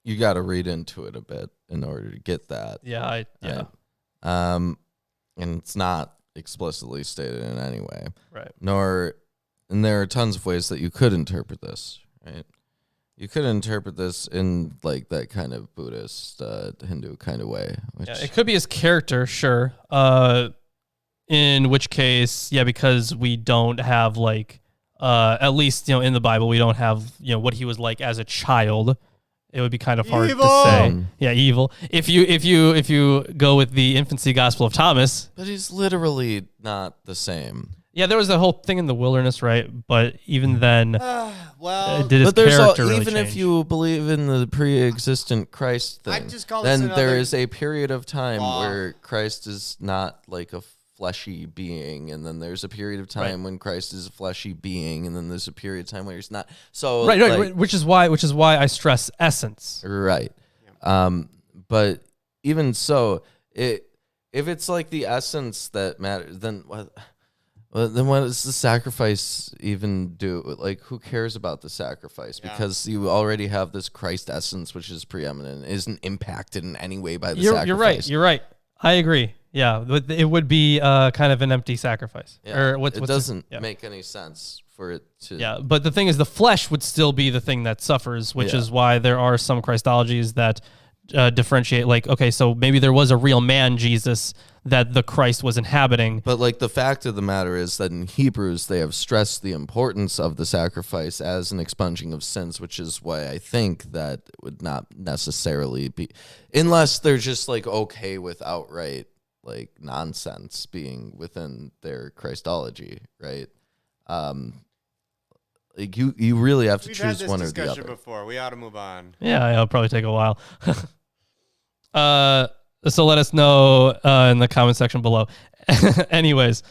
You got to read into it a bit in order to get that. Yeah. And it's not explicitly stated in any way. Right. And there are tons of ways that you could interpret this, right? You could interpret this in like that kind of Buddhist, Hindu kind of way. It could be his character, sure. In which case, because we don't have at least in the Bible, we don't have what he was like as a child. It would be kind of hard to say. Yeah, evil. If you go with the infancy gospel of Thomas, but he's literally not the same. Yeah, there was the whole thing in the wilderness, right? But even then, did his but there's character really even change? if you believe in the pre-existent Christ thing, I just call then this there is a period of time where Christ is not like a fleshy being, and then there's a period of time when Christ is a fleshy being, and then there's a period of time where he's not. So right. Which is why I stress essence. Right. But even so, if it's like the essence that matters, then what? Well, then what does the sacrifice even do? Like, who cares about the sacrifice? Yeah. Because you already have this Christ essence, which is preeminent, isn't impacted in any way by the sacrifice. You're right. I agree. Yeah, it would be kind of an empty sacrifice. Yeah. Or it doesn't make any sense for it to. Yeah, but the thing is, the flesh would still be the thing that suffers, which is why there are some Christologies that differentiate. Like, okay, so maybe there was a real man, Jesus, that the Christ was inhabiting. But like the fact of the matter is that in Hebrews, they have stressed the importance of the sacrifice as an expunging of sins, which is why I think that it would not necessarily be, unless they're just like okay with outright like nonsense being within their Christology, right? Like you really have to We've had choose this one or the discussion other. before. We ought to move on. Yeah, it'll probably take a while. So let us know in the comment section below. Anyways,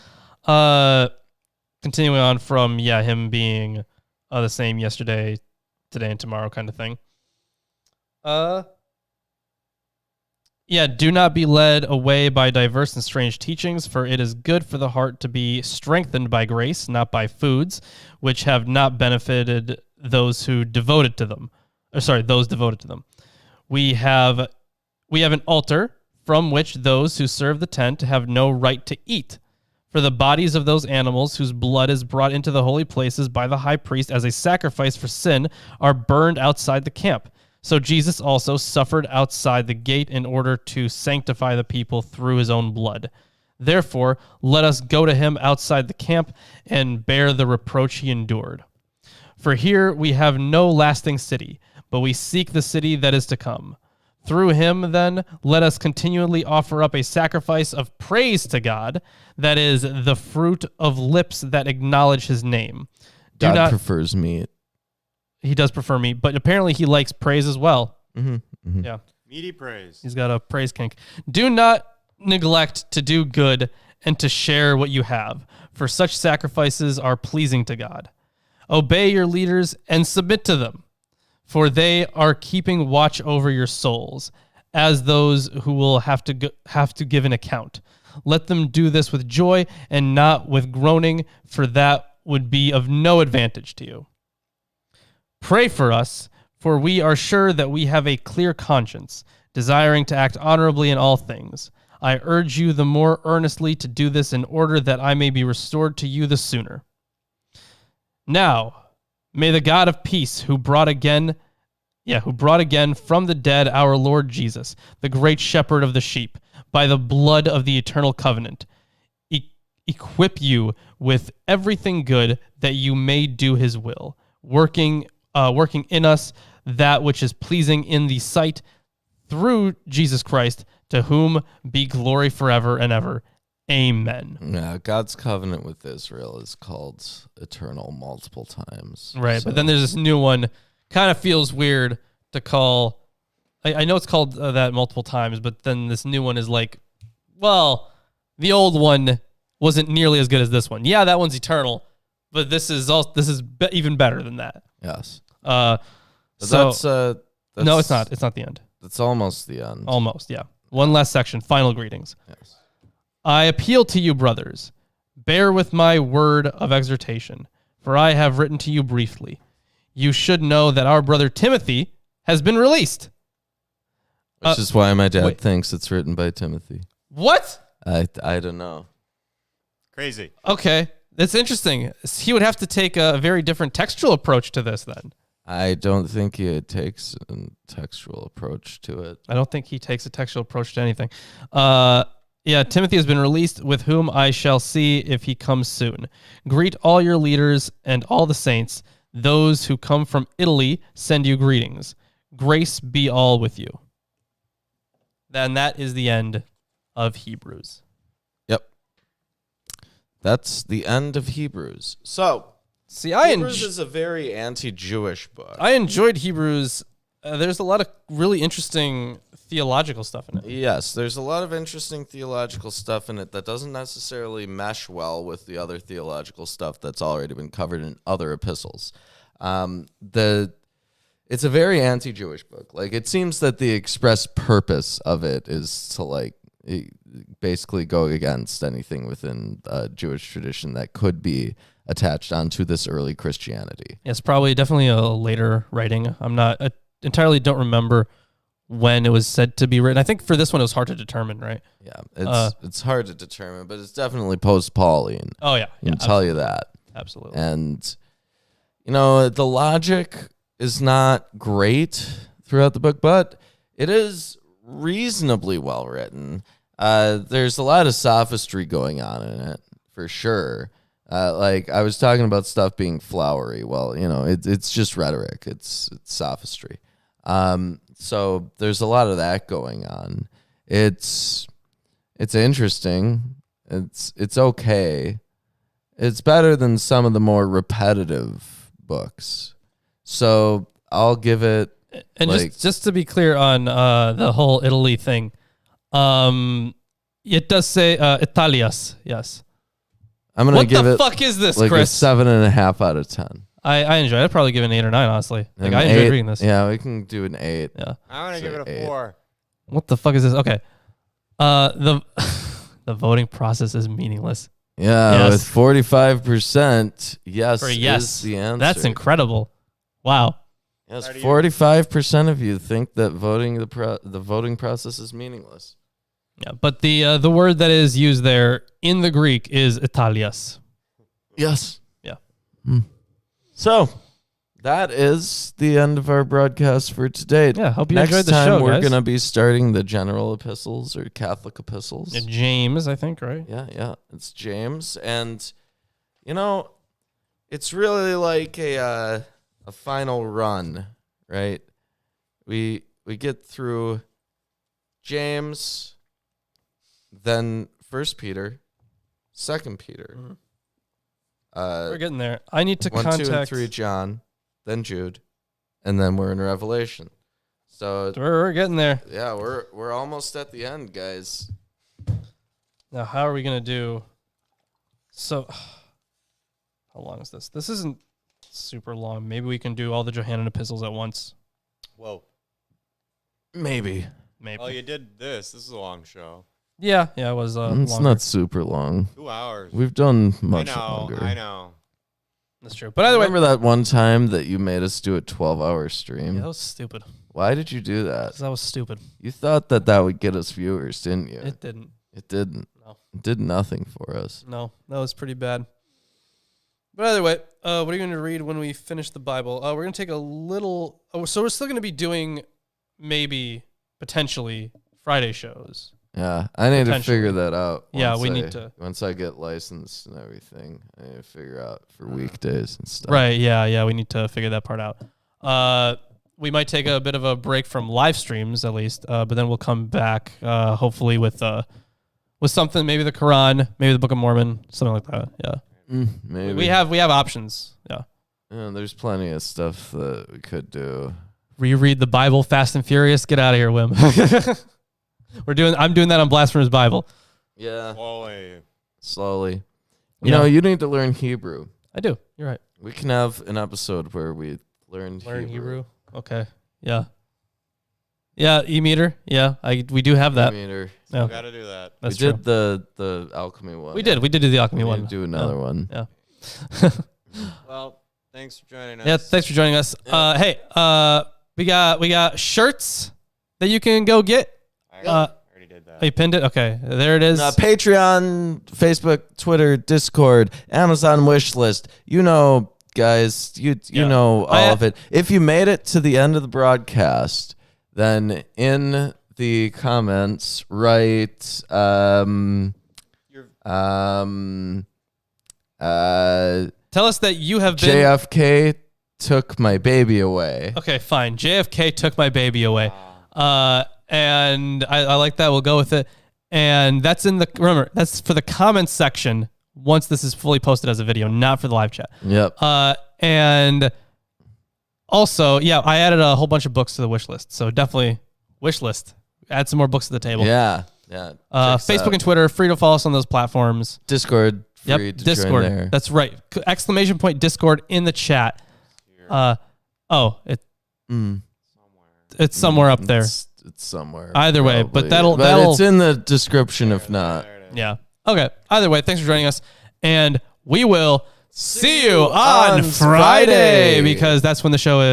continuing on from him being the same yesterday, today, and tomorrow kind of thing. Do not be led away by diverse and strange teachings, for it is good for the heart to be strengthened by grace, not by foods, which have not benefited those who devoted to them. Those devoted to them. We have an altar from which those who serve the tent have no right to eat. For the bodies of those animals whose blood is brought into the holy places by the high priest as a sacrifice for sin are burned outside the camp. So Jesus also suffered outside the gate in order to sanctify the people through his own blood. Therefore, let us go to him outside the camp and bear the reproach he endured. For here we have no lasting city, but we seek the city that is to come. Through him, then, let us continually offer up a sacrifice of praise to God, that is, the fruit of lips that acknowledge his name. God prefers meat. He does prefer meat, but apparently he likes praise as well. Mm-hmm, mm-hmm. Yeah. Meaty praise. He's got a praise kink. Do not neglect to do good and to share what you have, for such sacrifices are pleasing to God. Obey your leaders and submit to them, for they are keeping watch over your souls, as those who will have to give an account. Let them do this with joy and not with groaning, for that would be of no advantage to you. Pray for us, for we are sure that we have a clear conscience, desiring to act honorably in all things. I urge you the more earnestly to do this in order that I may be restored to you the sooner. Now, may the God of peace, who brought again from the dead our Lord Jesus, the great shepherd of the sheep, by the blood of the eternal covenant, equip you with everything good that you may do his will, working in us that which is pleasing in the sight, through Jesus Christ, to whom be glory forever and ever. Amen. Yeah, God's covenant with Israel is called eternal multiple times. Right, but then there's this new one. Kind of feels weird to call. I know it's called that multiple times, but then this new one is like, well, the old one wasn't nearly as good as this one. Yeah, that one's eternal, but this is even better than that. Yes. No, it's not. It's not the end. It's almost the end. Almost, yeah. One last section. Final greetings. Yes. I appeal to you, brothers. Bear with my word of exhortation, for I have written to you briefly. You should know that our brother Timothy has been released. Which is why my dad thinks it's written by Timothy. What? I don't know. Crazy. Okay. That's interesting. He would have to take a very different textual approach to this then. I don't think he takes a textual approach to it. I don't think he takes a textual approach to anything. Timothy has been released, with whom I shall see if he comes soon. Greet all your leaders and all the saints. Those who come from Italy send you greetings. Grace be all with you. Then that is the end of Hebrews. Yep. That's the end of Hebrews. So, see, Hebrews is a very anti-Jewish book. I enjoyed Hebrews. There's a lot of really interesting theological stuff in it. Yes, there's a lot of interesting theological stuff in it that doesn't necessarily mesh well with the other theological stuff that's already been covered in other epistles. It's a very anti-Jewish book. Like, it seems that the express purpose of it is to basically go against anything within Jewish tradition that could be attached onto this early Christianity. It's definitely a later writing. I'm not entirely don't remember when it was said to be written. I think for this one it was hard to determine, right? Yeah, it's hard to determine, but it's definitely post-Pauline. Oh yeah, I can tell you that. Absolutely. And the logic is not great throughout the book, but it is reasonably well written. There's a lot of sophistry going on in it, for sure. Like I was talking about stuff being flowery. Well, it's just rhetoric. It's sophistry. So there's a lot of that going on. It's interesting. It's okay. It's better than some of the more repetitive books. So I'll give it. And just to be clear on the whole Italy thing, it does say Italias. Yes. I'm gonna what give the it fuck is this, like Chris? a 7.5 out of 10. I enjoy it. I'd probably give it an 8 or 9, honestly. Like, An I enjoyed 8, reading this. Yeah, we can do an 8. Yeah. I'm gonna give it a Eight. 4. What the fuck is this? Okay. The the voting process is meaningless. Yeah, Yes. with 45%, yes, For yes. is the answer. That's incredible. Wow. Yes, How do you- 45% of you think that the voting process is meaningless. Yeah, but the word that is used there in the Greek is Italias. Yes. Yeah. So that is the end of our broadcast for today. Yeah, hope you Next enjoyed the time show, we're guys. gonna be starting the general epistles or Catholic epistles. James, I think, right? Yeah, it's James, and it's really like a final run, right? We get through James, then 1 Peter, 2 Peter. We're getting there. I need to 1, contact. 2, and 3 John, then Jude, and then we're in Revelation. So We're getting there. yeah, we're almost at the end, guys. Now, how are we gonna do? So, how long is this? This isn't super long. Maybe we can do all the Johannine epistles at once. Whoa. Maybe. Maybe. Oh, you did this. This is a long show. Yeah, it was. It's longer. not super long. 2 hours. We've done much I know. longer. I know. That's true. But either way, Remember that one time that you made us do a 12-hour stream? yeah, that was stupid. Why did you do that? 'Cause that was stupid. You thought that would get us viewers, didn't you? It didn't. It didn't. No. It did nothing for us. No, that was pretty bad. But either way, what are you going to read when we finish the Bible? We're going to take a little. So we're still going to be doing maybe potentially Friday shows. Yeah, I need to Potentially. figure that out. Yeah, we need to. Once I get licensed and everything, I need to figure out for weekdays and stuff. Right. Yeah. We need to figure that part out. We might take a bit of a break from live streams at least, but then we'll come back hopefully with something, maybe the Quran, maybe the Book of Mormon, something like that. Yeah. Maybe We have options. Yeah. Yeah, there's plenty of stuff that we could do. Reread the Bible fast and furious. Get out of here, Wim. I'm doing that on Blasphemous Bible. Yeah, Slowly. slowly. Yeah. You need to learn Hebrew. I do. You're right. We can have an episode where we learn Hebrew. Okay. Yeah. Yeah. E-meter. Yeah. We do have that. Meter. Yeah. Gotta do that. That's we true. did the alchemy one. We did do the alchemy We one. need to do another one. Yeah. Well, thanks for joining us. Yeah. Thanks for joining us. Yeah. Hey. We got shirts that you can go get. I already did that. Oh, you pinned it. Okay. There it is. Patreon, Facebook, Twitter, Discord, Amazon wish list. Guys, you Yeah. know all of it. If you made it to the end of the broadcast, then in the comments write You're- Tell us that you have been. JFK took my baby away. Okay, fine. JFK took my baby away. And I like that. We'll go with it. And that's remember, that's for the comments section once this is fully posted as a video, not for the live chat. Yep. And also, yeah, I added a whole bunch of books to the wish list. So definitely wish list. Add some more books to the table. Yeah. Facebook and Twitter, free to follow us on those platforms. Discord, free Yep, to Discord. join there. That's right. Exclamation point Discord in the chat. It's somewhere up there. It's somewhere. Either way, but probably. that'll it's in the description if not. There it is. Yeah. Okay. Either way, thanks for joining us. And we will see you on on Friday Friday. because that's when the show is.